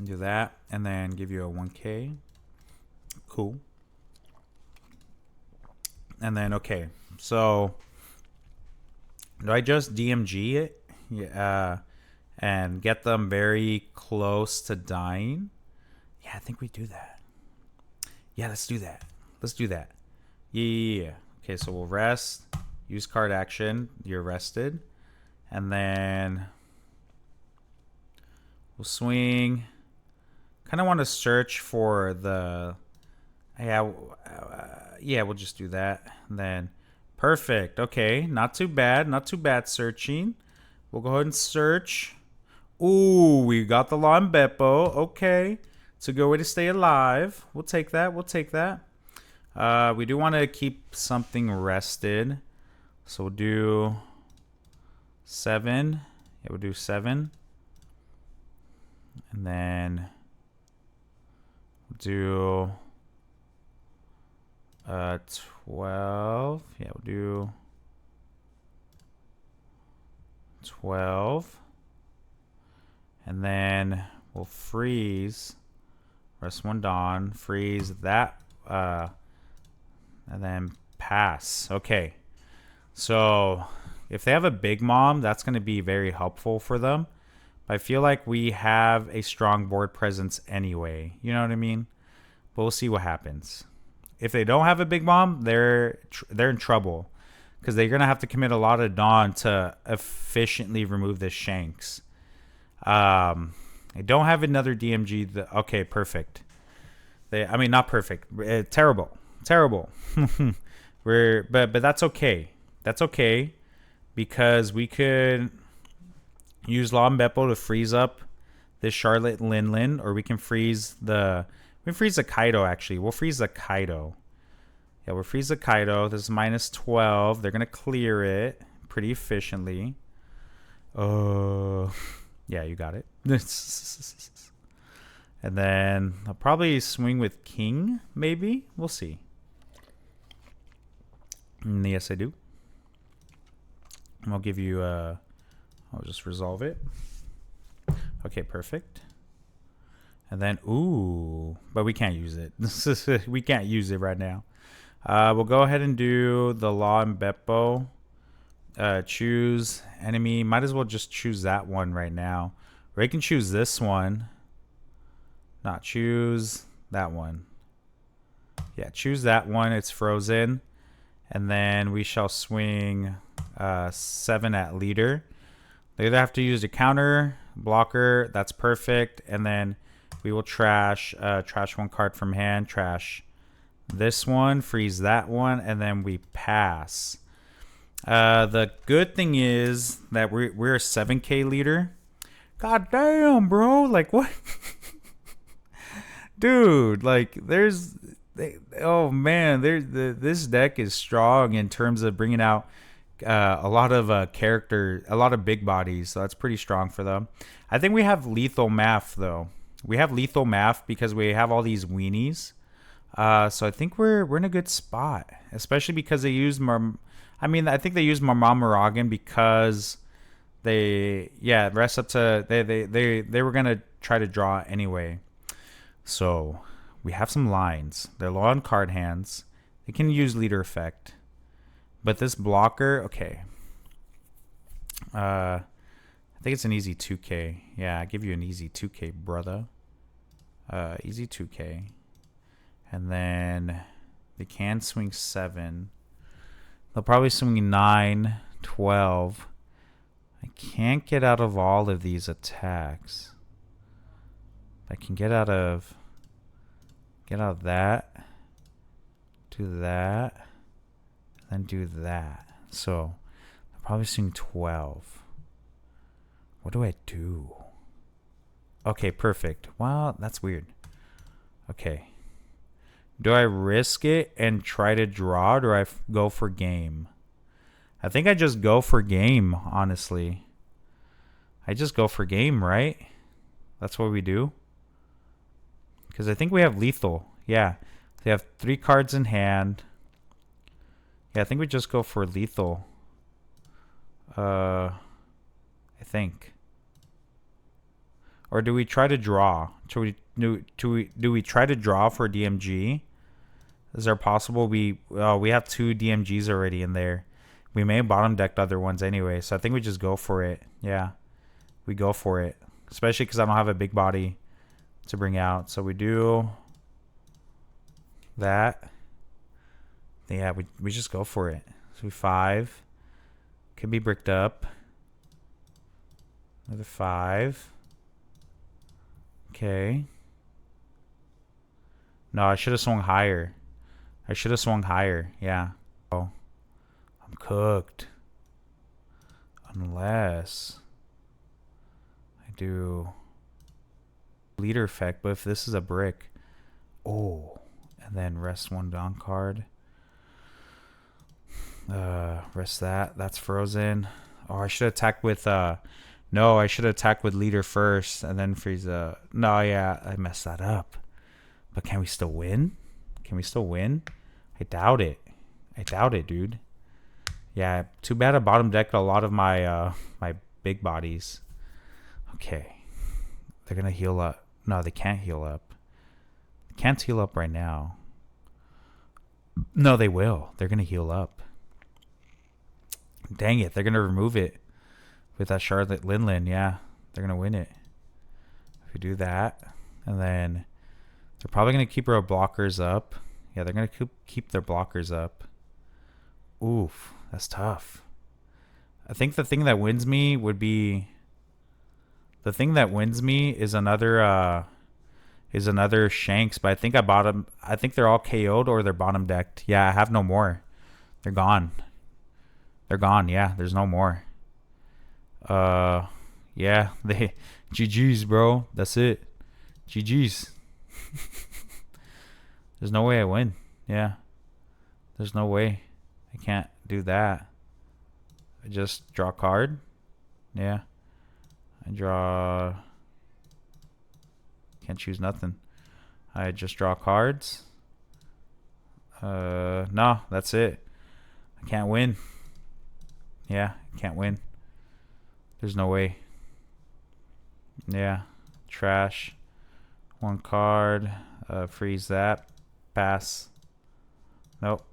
Do that, and then give you a 1K. Cool. And then, okay, so do I just DMG it? Yeah, and get them very close to dying? Yeah, I think we do that. Yeah, let's do that. Let's do that. Yeah. Okay, so we'll rest. Use card action. You're rested. And then we'll swing. Kind of want to search for the... Yeah, we'll just do that. And then, perfect. Okay, not too bad. Not too bad searching. We'll go ahead and search. Ooh, we got the Law and Beppo. Okay, it's a good way to stay alive. We'll take that. We'll take that. We do want to keep something rested. So we'll do 7. Yeah, we'll do 7. And then we'll do 12. Yeah, we'll do 12. And then we'll freeze. Rest 1 Dawn. Freeze that. And then pass. Okay. So if they have a Big Mom, that's going to be very helpful for them. But I feel like we have a strong board presence anyway. You know what I mean? But we'll see what happens. If they don't have a Big Mom, they're in trouble. Because they're going to have to commit a lot of Dawn to efficiently remove this Shanks. I don't have another DMG. Okay, perfect. I mean, not perfect. Terrible. Terrible. But that's okay. That's okay. Because we could use Law and Beppo to freeze up this Charlotte Lin, or we can freeze the... We can freeze the Kaido, actually. We'll freeze the Kaido. Yeah, we'll freeze the Kaido. This is minus 12. They're going to clear it pretty efficiently. Yeah, you got it. And then I'll probably swing with King, maybe? We'll see. Yes, I do. I'll give you I'll just resolve it. Okay, perfect. And then, ooh, but we can't use it. We can't use it right now. We'll go ahead and do the Law and Beppo. Choose enemy. Might as well just choose that one right now. Or you can choose this one. Not choose that one. Yeah, choose that one. It's frozen. And then we shall swing 7 at leader. They either have to use a counter, blocker. That's perfect. And then we will trash 1 card from hand. Trash this one. Freeze that one. And then we pass. The good thing is that we're a 7K leader. God damn, bro. Like, what? Dude, like, oh man, this deck is strong in terms of bringing out a lot of a lot of big bodies. So that's pretty strong for them. I think we have lethal math though. We have lethal math because we have all these weenies. So I think we're in a good spot, especially because they use I think they use Marmaragan because rest up to they were gonna try to draw anyway. So we have some lines. They're low on card hands. They can use leader effect. But this blocker, okay. I think it's an easy 2K. Yeah, I give you an easy 2K, brother. Easy 2K. And then they can swing 7. They'll probably swing 9, 12. I can't get out of all of these attacks. I can get out of that, do that, then do that. So I'll probably swing 12. What do I do? Okay, perfect. Well, that's weird. Okay. Do I risk it and try to draw, or do I go for game? I think I just go for game, honestly. I just go for game, right? That's what we do. Because I think we have lethal. Yeah. They have 3 cards in hand. Yeah, I think we just go for lethal. I think. Or do we try to draw? Do we try to draw for DMG? Is there possible we have 2 DMGs already in there? We may have bottom decked other ones anyway, so I think we just go for it. Yeah, we go for it, especially because I don't have a big body to bring out. So we do that. Yeah, we just go for it. So we 5 could be bricked up. Another 5. Okay. No, I should have swung higher. Yeah. Oh, I'm cooked. Unless I do leader effect, but if this is a brick, and then rest 1 down card. Rest that. That's frozen. Oh, I should attack with no, I should attack with leader first and then freeze. No, yeah, I messed that up. But can we still win? I doubt it. Dude. Yeah, too bad I bottom decked a lot of my my big bodies. Okay. They're gonna heal up. No, they can't heal up. They can't heal up right now. No, they will. They're gonna heal up. Dang it, they're gonna remove it with that Charlotte Linlin. Yeah, they're gonna win it. If we do that, and then they're probably gonna keep our blockers up. Yeah, they're gonna keep their blockers up. Oof, that's tough. I think the thing that wins me would be. The thing that wins me is another Shanks, but I think I bought them. I think they're all KO'd or they're bottom decked. Yeah, I have no more. They're gone. Yeah, there's no more. Yeah, they GG's, bro. That's it. GG's. There's no way I win. Yeah. There's no way. I can't do that. I just draw a card. Yeah. I draw. Can't choose nothing. I just draw cards. No, that's it. I can't win. Yeah, can't win. There's no way. Yeah. Trash. 1 card. Freeze that. Pass. Nope.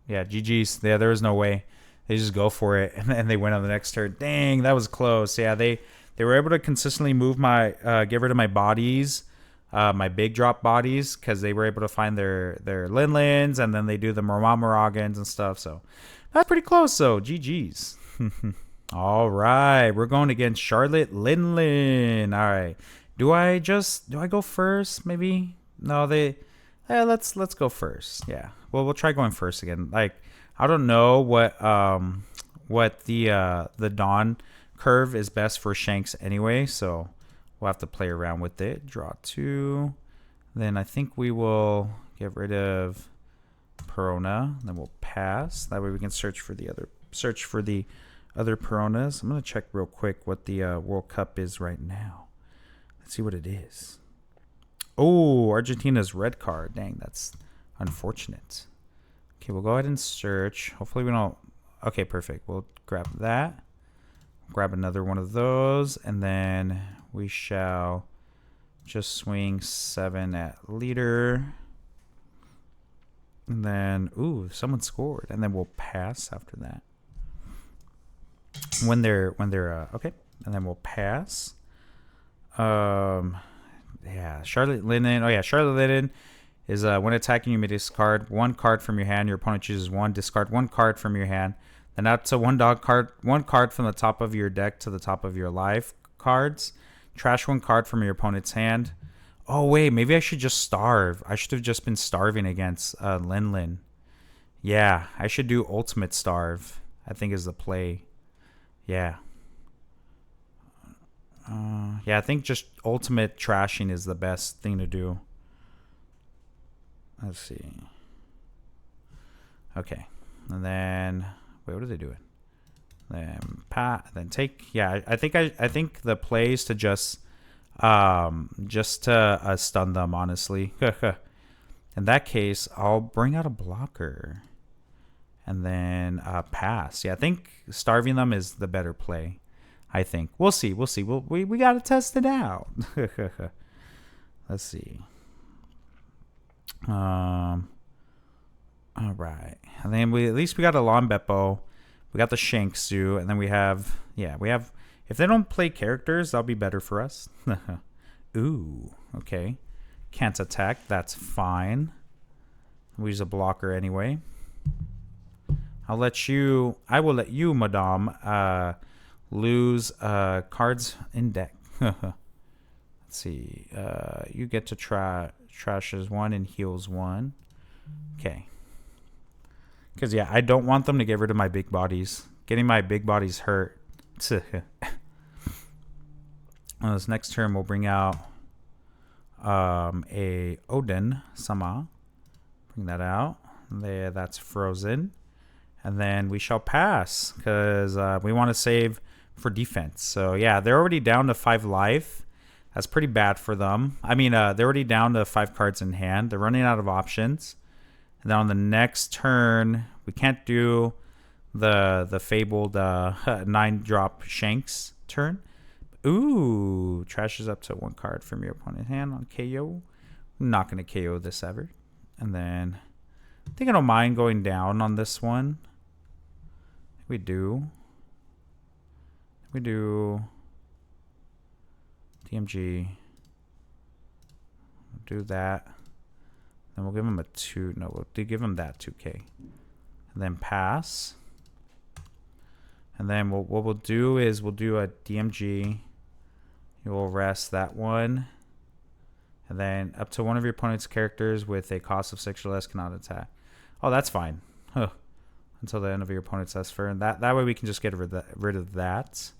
Yeah, GG's. Yeah, there was no way. They just go for it, and then they win on the next turn. Dang, that was close. Yeah, they were able to consistently move my, get rid of my bodies. my big drop bodies because they were able to find their Linlins, and then they do the Moragans and stuff. So that's pretty close. So GG's. All right, we're going against Charlotte Linlin. All right, do I go first? Maybe no. Let's go first. Yeah. Well, we'll try going first again. Like I don't know what the Dawn curve is best for Shanks anyway, so we'll have to play around with it. Draw 2. Then I think we will get rid of Perona. Then we'll pass. That way we can search for the other Peronas. I'm gonna check real quick what the World Cup is right now. Let's see what it is. Oh, Argentina's red card. Dang, that's unfortunate. Okay, we'll go ahead and search. Hopefully we don't. Okay, perfect. We'll grab that. Grab another one of those, and then we shall just swing 7 at leader. And then, ooh, someone scored, and then we'll pass after that. When they're okay, and then we'll pass. Yeah, Charlotte Linlin. Oh yeah, Charlotte Linlin is when attacking you may discard 1 card from your hand. Your opponent chooses 1. Discard 1 card from your hand. Then up to 1 card from the top of your deck to the top of your live cards. Trash 1 card from your opponent's hand. Oh wait, maybe I should just starve. I should have just been starving against Linlin. Yeah, I should do ultimate starve. I think is the play. Yeah. Yeah, I think just ultimate trashing is the best thing to do. Let's see. Okay, and then wait, what are they doing? Then take. Yeah, I think the play is to just to stun them. Honestly, in that case, I'll bring out a blocker, and then pass. Yeah, I think starving them is the better play. I think we'll see. We gotta test it out. Let's see. All right, and then we got a Lombepo, we got the Shanks, and then we have if they don't play characters, that'll be better for us. Ooh, okay, can't attack. That's fine. We use a blocker anyway. I will let you, Madame, lose cards in deck. Let's see. You get to trashes 1 and heals 1. Okay. Because yeah, I don't want them to get rid of my big bodies. Getting my big bodies hurt. Well, this next turn we'll bring out a Odin Sama. Bring that out. There, that's frozen. And then we shall pass because we want to save for defense. So yeah, they're already down to 5 life. That's pretty bad for them. I mean, they're already down to 5 cards in hand. They're running out of options. And then on the next turn, we can't do the fabled 9-drop Shanks turn. Ooh, trashes up to 1 card from your opponent's hand on KO. I'm not going to KO this ever. And then I think I don't mind going down on this one. We do DMG. We'll do that. Then we'll give him a 2. No, we'll give him that 2K. And then pass. And then what we'll do is we'll do a DMG. You will rest that one. And then up to one of your opponent's characters with a cost of 6 or less cannot attack. Oh, that's fine. Huh. Until the end of your opponent's Esper. And that way we can just get rid of that.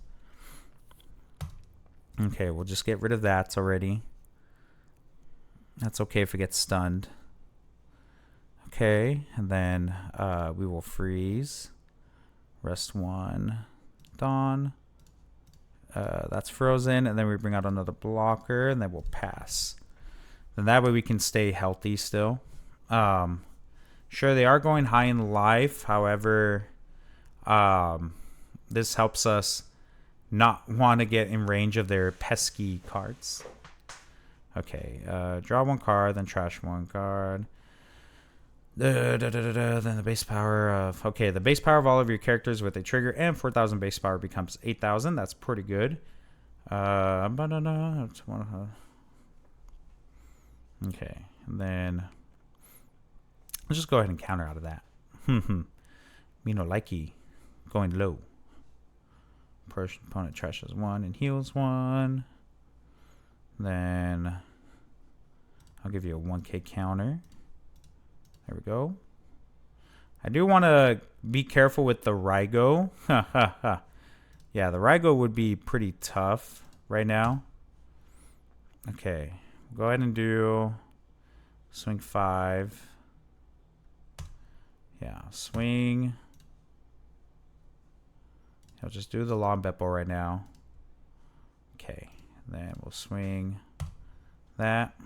Okay, we'll just get rid of that already. That's okay if it gets stunned. Okay, and then we will freeze. Rest 1. Dawn. That's frozen. And then we bring out another blocker. And then we'll pass. Then that way we can stay healthy still. Sure, they are going high in life. However, this helps us not want to get in range of their pesky cards. Okay, draw 1 card, then trash 1 card. Then the base power of... Okay, the base power of all of your characters with a trigger and 4,000 base power becomes 8,000. That's pretty good. Okay, and then let's just go ahead and counter out of that. Me no likey. Going low. Opponent trashes 1 and heals 1. Then I'll give you a 1k counter. There we go. I do want to be careful with the Raigo. Yeah, the Raigo would be pretty tough right now. Okay, go ahead and do swing 5. Yeah, swing. I'll just do the long Beppo right now. Okay, then we'll swing that.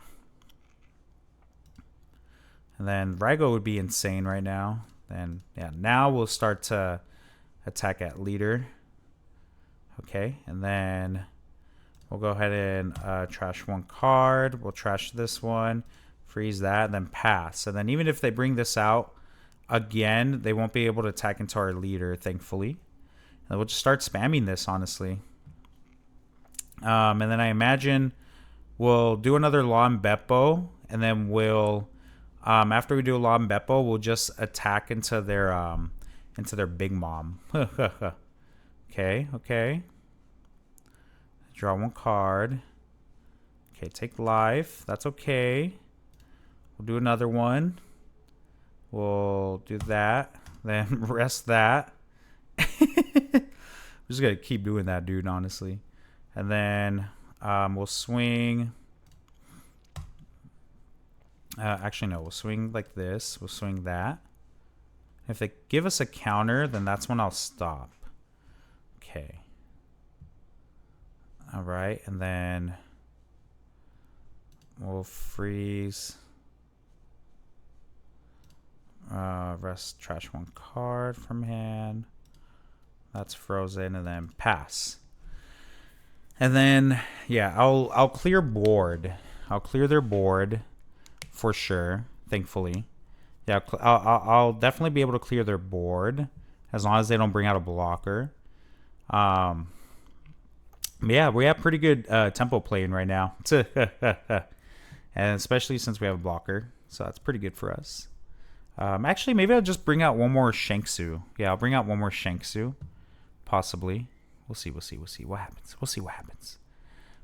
And then Raigo would be insane right now. Then, yeah, now we'll start to attack at leader. Okay, and then we'll go ahead and trash 1 card. We'll trash this one, freeze that, and then pass. And then even if they bring this out again, they won't be able to attack into our leader, thankfully. And we'll just start spamming this, honestly. And then I imagine we'll do another Lon Beppo, and then we'll, after we do a Lon Beppo, we'll just attack into their big mom. Okay, okay. Draw 1 card. Okay, take life. That's okay. We'll do another one. We'll do that. Then rest that. I'm just going to keep doing that, dude, honestly. And then we'll swing. Actually, no. We'll swing like this. We'll swing that. If they give us a counter, then that's when I'll stop. Okay. All right. And then we'll freeze. Rest, trash 1 card from hand. That's frozen, and then pass. And then, yeah, I'll clear board. I'll clear their board for sure, thankfully. Yeah, I'll definitely be able to clear their board as long as they don't bring out a blocker. Yeah, we have pretty good tempo playing right now. And especially since we have a blocker. So that's pretty good for us. Actually, maybe I'll just bring out 1 more Shanksu. Yeah, I'll bring out 1 more Shanksu. Possibly. We'll see. What happens? We'll see what happens.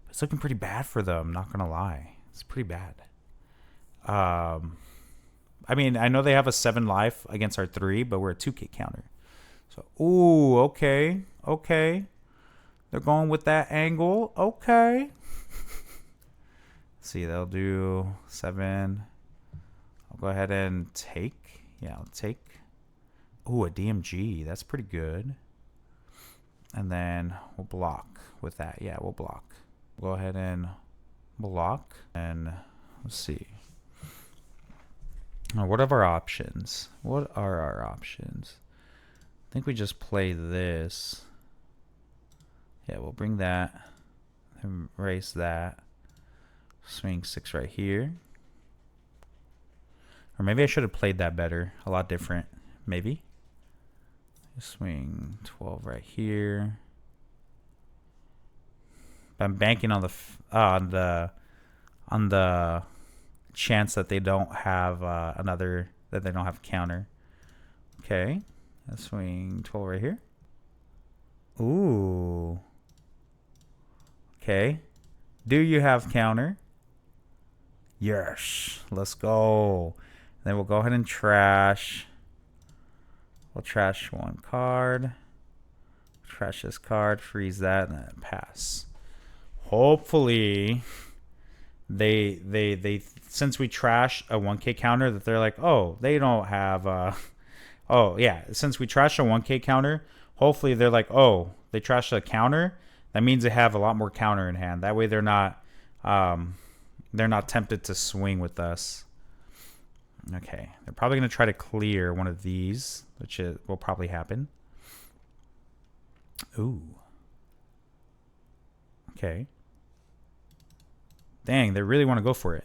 But it's looking pretty bad for them, not gonna lie. It's pretty bad. I mean, I know they have a 7 life against our 3, but we're a 2k counter. So, ooh, okay. Okay. They're going with that angle. Okay. Let's see, they'll do 7. I'll go ahead and take. Yeah, I'll take. Ooh, a DMG. That's pretty good. And then we'll block with that. Yeah, we'll block. We'll go ahead and block. And let's see. What are our options? What are our options? I think we just play this. Yeah, we'll bring that. Erase that. Swing 6 right here. Or maybe I should have played that better. A lot different. Maybe. Swing 12 right here. I'm banking on the chance that they don't have that they don't have counter. Okay. Let's swing 12 right here. Ooh. Okay. Do you have counter? Yes. Let's go. Then we'll go ahead and trash. We'll trash 1 card. Trash this card. Freeze that. And then pass. Hopefully, they since we trash a 1k counter, that they're like, oh, they don't have oh yeah, since we trash a 1k counter, hopefully they're like, oh, they trash a counter. That means they have a lot more counter in hand. That way they're not tempted to swing with us. Okay, they're probably going to try to clear one of these, which will probably happen. Ooh. Okay. Dang, they really want to go for it.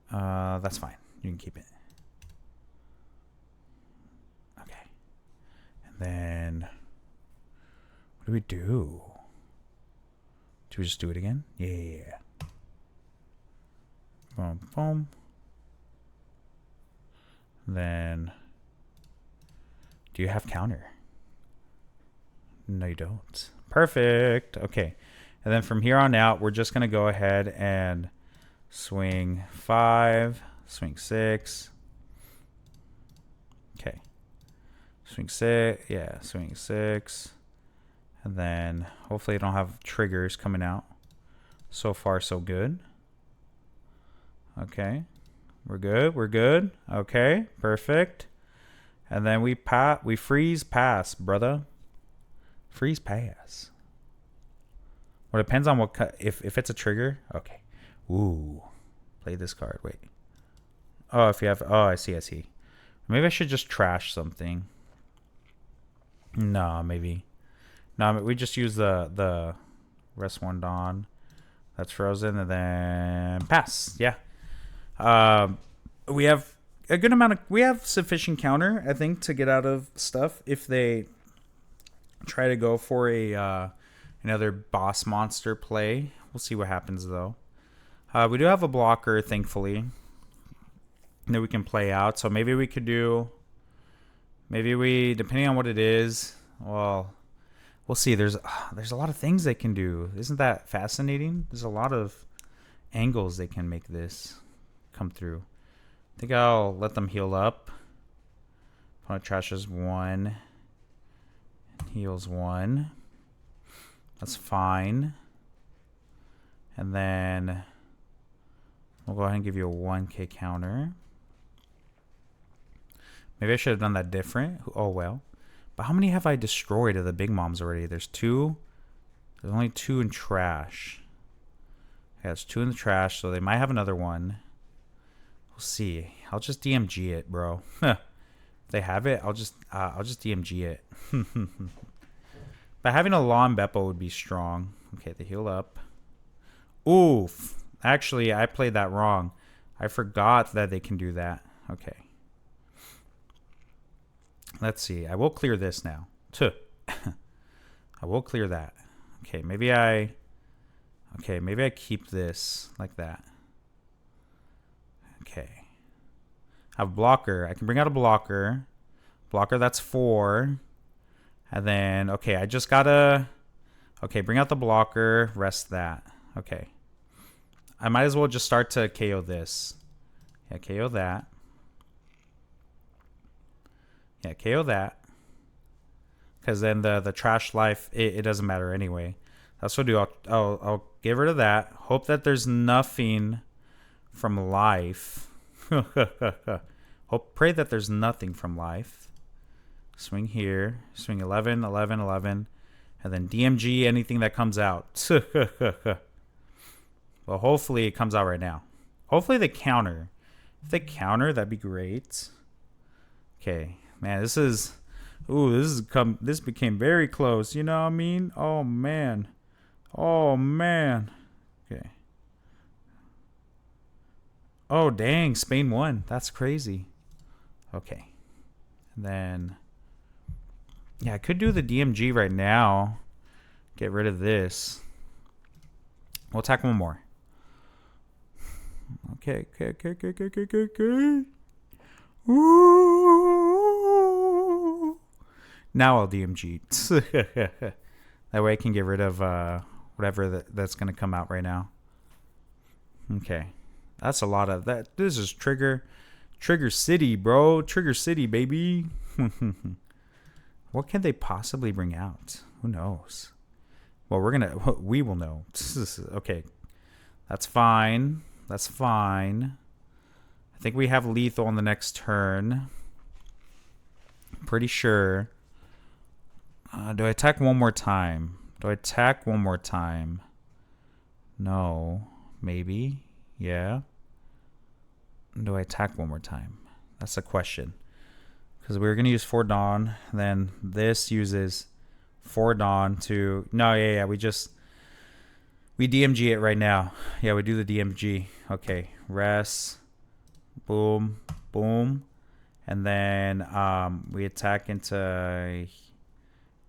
That's fine. You can keep it. Okay. And then, what do we do? Do we just do it again? Yeah. Boom, boom. Then, do you have counter? No, you don't. Perfect. Okay. And then from here on out, we're just going to go ahead and swing 5, swing 6. Okay. Swing 6. Yeah, swing 6. And then hopefully I don't have triggers coming out. So far, so good. Okay. We're good. We're good. Okay. Perfect. And then we freeze pass, brother. Freeze pass. Well, it depends on what if it's a trigger. Okay. Ooh. Play this card. Wait. Oh, if you have I see. Maybe I should just trash something. No, maybe. No, we just use the rest one Dawn. That's frozen and then pass. Yeah. We have a good amount of we have sufficient counter, I think, to get out of stuff if they try to go for a another boss monster play. We'll see what happens though. We do have a blocker, thankfully, that we can play out. So maybe we could do. Maybe we, depending on what it is. Well, we'll see. There's a lot of things they can do. Isn't that fascinating? There's a lot of angles they can make this come through. I think I'll let them heal up. Opponent trashes 1. Heals 1. That's fine. And then we'll go ahead and give you a 1k counter. Maybe I should have done that different. Oh well. But how many have I destroyed of the big moms already? There's 2. There's only 2 in trash. Okay, there's 2 in the trash, so they might have another one. We'll see. I'll just DMG it, bro. If they have it, I'll just DMG it. But having a Law and Beppo would be strong. Okay, they heal up. Oof. Actually, I played that wrong. I forgot that they can do that. Okay. Let's see. I will clear this now. I will clear that. Okay, maybe I keep this like that. Okay. I have a blocker. I can bring out a blocker. Blocker, that's 4. And then, okay, I just gotta... Okay, bring out the blocker. Rest that. Okay. I might as well just start to KO this. Yeah, KO that. Yeah, KO that. Because then the trash life, it doesn't matter anyway. That's what I'll do. I'll get rid of that. Hope that there's nothing from life. Pray that there's nothing from life. Swing here. Swing 11, 11, 11. And then DMG anything that comes out. Well, hopefully it comes out right now. Hopefully they counter. If they counter, that'd be great. Okay. Man, this became very close. You know what I mean? Oh, man. Oh, man. Okay. Oh, dang. Spain won. That's crazy. Okay. And then... Yeah, I could do the DMG right now. Get rid of this. We'll attack one more. Okay. Ooh. Now I'll DMG. That way I can get rid of whatever that's going to come out right now. Okay. That's a lot of that. This is Trigger City, bro. Trigger City, baby. What can they possibly bring out? Who knows? Well, we will know. Okay. That's fine. That's fine. I think we have lethal on the next turn. Pretty sure. Do I attack one more time? No. Maybe. Yeah. Do I attack one more time? That's the question. Because we're going to use 4 Dawn. Then this uses 4 Dawn to... No, yeah. We DMG it right now. Yeah, we do the DMG. Okay. Rest. Boom. Boom. And then we attack into...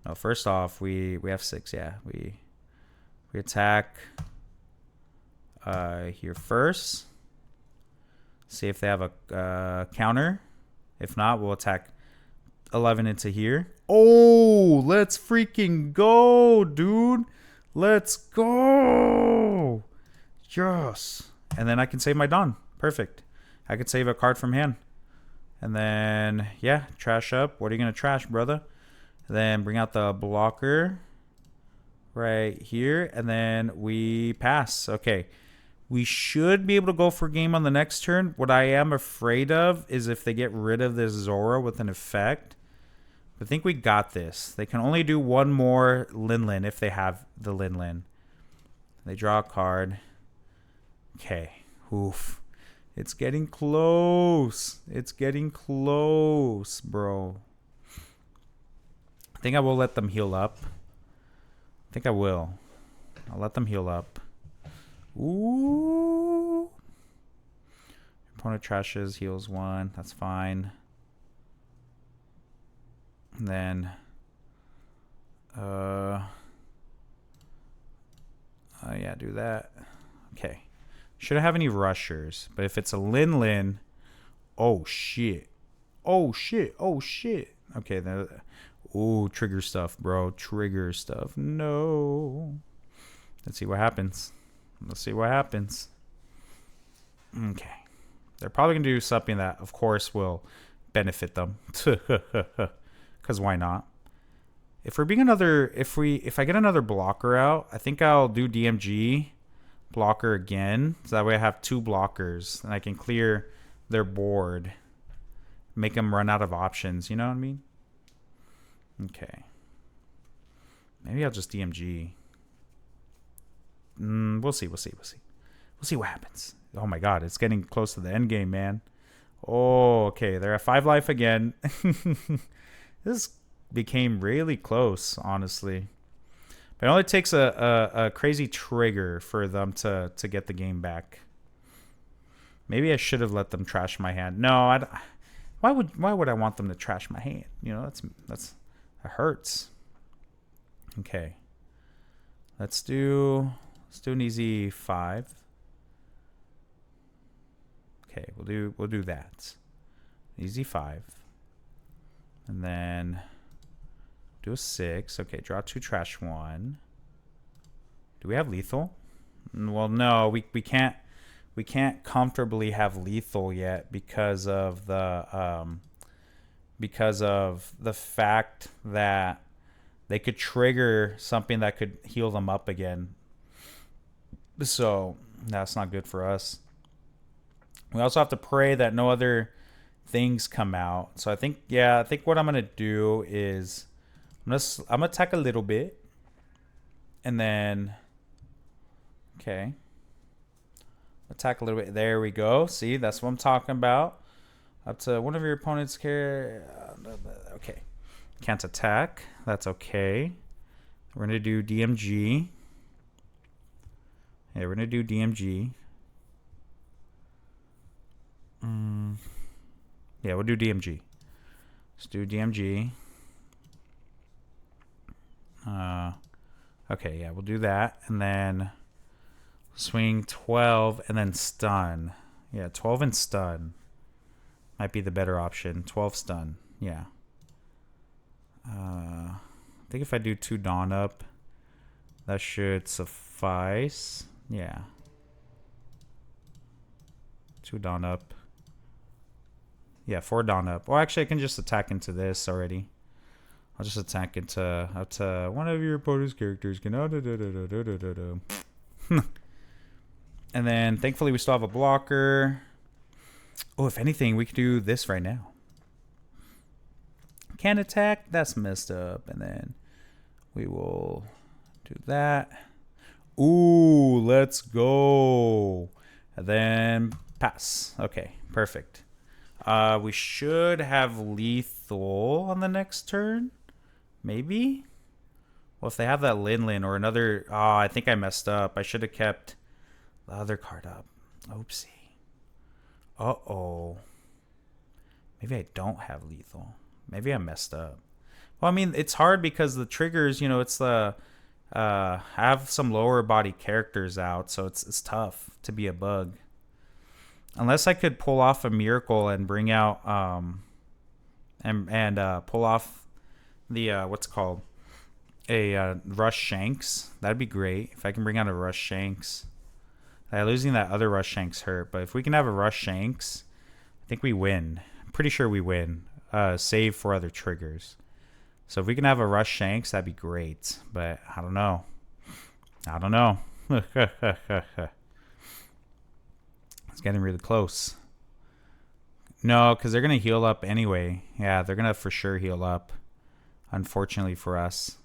No, first off, we have 6. Yeah. We attack here first. See if they have a counter. If not, we'll attack 11 into here. Oh, let's freaking go, dude. Let's go. Yes. And then I can save my Dawn. Perfect. I could save a card from hand. And then, yeah, trash up. What are you going to trash, brother? Then bring out the blocker right here. And then we pass. Okay. We should be able to go for game on the next turn. What I am afraid of is if they get rid of this Zora with an effect. I think we got this. They can only do one more Lin if they have the Lin. They draw a card. Okay. Oof. It's getting close. It's getting close, bro. I think I will let them heal up. I think I will. I'll let them heal up. Ooh. Opponent trashes, heals 1. That's fine. And then yeah, do that. Okay. Shouldn't have any rushers, but if it's a Lin, oh shit. Oh shit. Oh shit. Okay, then ooh, trigger stuff, bro. Trigger stuff. No. Let's see what happens. Let's see what happens. Okay. They're probably going to do something that, of course, will benefit them. Because why not? If we're being another... If I get another blocker out, I think I'll do DMG blocker again. So that way I have 2 blockers. And I can clear their board. Make them run out of options. You know what I mean? Okay. Maybe I'll just DMG. We'll see. We'll see what happens. Oh my god, it's getting close to the end game, man. Oh, okay. They're at 5 life again. This became really close, honestly. But it only takes a crazy trigger for them to get the game back. Maybe I should have let them trash my hand. No, why would I want them to trash my hand? You know, that hurts. Okay. Let's do an easy 5. Okay, we'll do that. Easy 5. And then do a 6. Okay, draw 2, trash 1. Do we have lethal? Well, no, we can't comfortably have lethal yet because of the fact that they could trigger something that could heal them up again. So that's not good for us. We also have to pray that no other things come out. So I think what I'm gonna do is I'm gonna attack a little bit, and then attack a little bit. There we go. See, that's what I'm talking about. Up to one of your opponent's care. Okay, can't attack. That's okay. We're gonna do DMG. Yeah, we're gonna do DMG. Yeah, we'll do DMG. Let's do DMG. Okay, yeah, we'll do that. And then swing 12 and then stun. Yeah, 12 and stun might be the better option. 12 stun. Yeah. I think if I do 2 Dawn up, that should suffice. Yeah. 2 Dawn up. Yeah, 4 Dawn up. Well, actually, I can just attack into this already. I'll just attack into up to one of your opponent's characters. And then, thankfully, we still have a blocker. Oh, if anything, we could do this right now. Can't attack. That's messed up. And then we will do that. Ooh, let's go. And then pass. Okay, perfect. We should have lethal on the next turn. Maybe? Well, if they have that Lin or another... Oh, I think I messed up. I should have kept the other card up. Oopsie. Uh-oh. Maybe I don't have lethal. Maybe I messed up. Well, I mean, it's hard because the triggers, you know, it's the... I have some lower body characters out, so it's tough to be a bug. Unless I could pull off a miracle and bring out and pull off the what's it called, a rush Shanks. That'd be great if I can bring out a rush Shanks. Losing that other rush Shanks hurt, but if we can have a rush Shanks, I think we win. I'm pretty sure we win. Save for other triggers. So if we can have a rush Shanks, that'd be great. But I don't know. I don't know. It's getting really close. No, because they're gonna heal up anyway. Yeah, they're gonna for sure heal up. Unfortunately for us.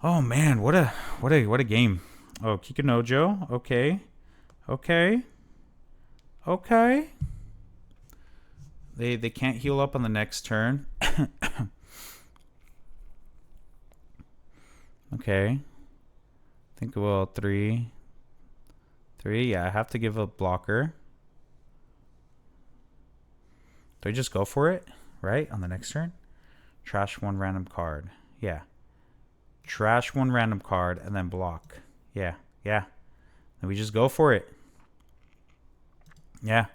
Oh man, what a game. Oh, Kikunojo. Okay. Okay. Okay. They can't heal up on the next turn. Okay. I think we'll 3. Yeah, I have to give a blocker. Do I just go for it? Right? On the next turn? Trash 1 random card. Yeah. Trash 1 random card and then block. Yeah. Yeah. And we just go for it. Yeah.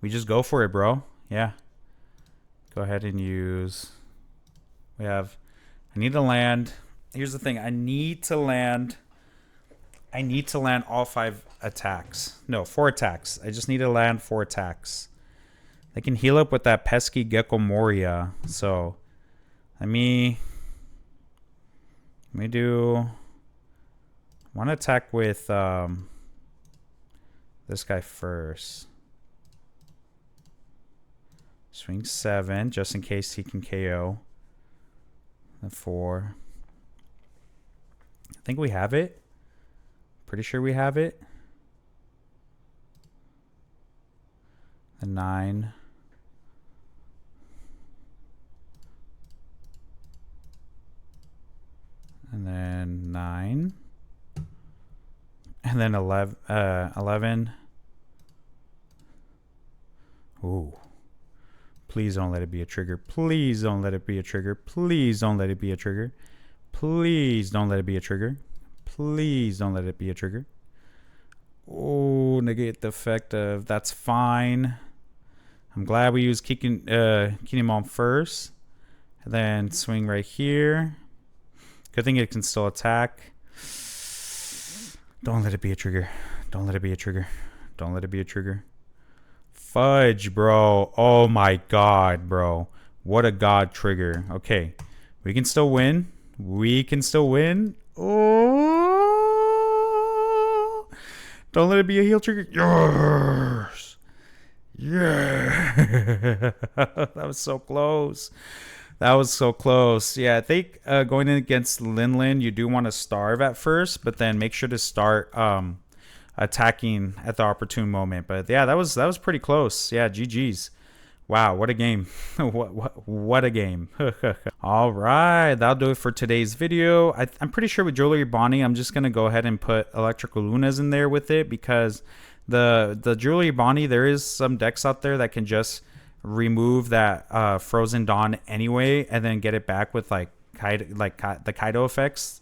We just go for it, bro. Yeah. Go ahead and use... We have... I need to land... Here's the thing. I need to land all 5 attacks. No, 4 attacks. I just need to land 4 attacks. They can heal up with that pesky Gecko Moria. So, let me do... I want to attack with this guy first. Swing 7, just in case he can KO. The 4. I think we have it. Pretty sure we have it. The 9. And then 9. And then 11. Ooh. Please don't let it be a trigger. Please don't let it be a trigger. Please don't let it be a trigger. Please don't let it be a trigger. Please don't let it be a trigger. Oh, negate the effect of... That's fine. I'm glad we used Kinemon first. And then swing right here. Good thing it can still attack. Don't let it be a trigger. Don't let it be a trigger. Don't let it be a trigger. Fudge, bro. Oh my god, bro. What a god trigger. Okay. We can still win. We can still win. Oh. Don't let it be a heal trigger. Yes. Yeah. That was so close. That was so close. Yeah, I think going in against Linlin, you do want to starve at first, but then make sure to start attacking at the opportune moment. But yeah, that was pretty close. Yeah, GG's. Wow, what a game. what a game. All right, that'll do it for today's video. I'm pretty sure with Jewelry Bonnie, I'm just going to go ahead and put Electrical Lunas in there with it because the Jewelry Bonnie, there is some decks out there that can just remove that Frozen Dawn anyway and then get it back with like the Kaido effects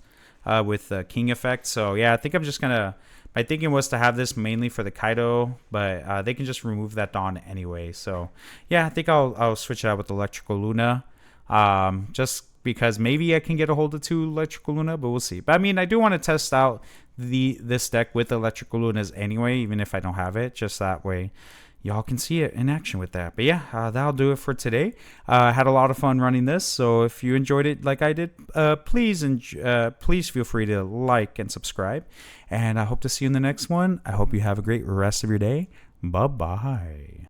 with the King effect. So yeah, I think I'm just gonna, my thinking was to have this mainly for the Kaido, but they can just remove that Dawn anyway. So yeah, I think I'll switch it out with Electrical Luna, just because maybe I can get a hold of 2 Electrical Luna, but we'll see. But I mean, I do want to test out this deck with Electrical Lunas anyway, even if I don't have it, just that way y'all can see it in action with that. But yeah, that'll do it for today. I had a lot of fun running this, so if you enjoyed it like I did, please feel free to like and subscribe. And I hope to see you in the next one. I hope you have a great rest of your day. Bye-bye.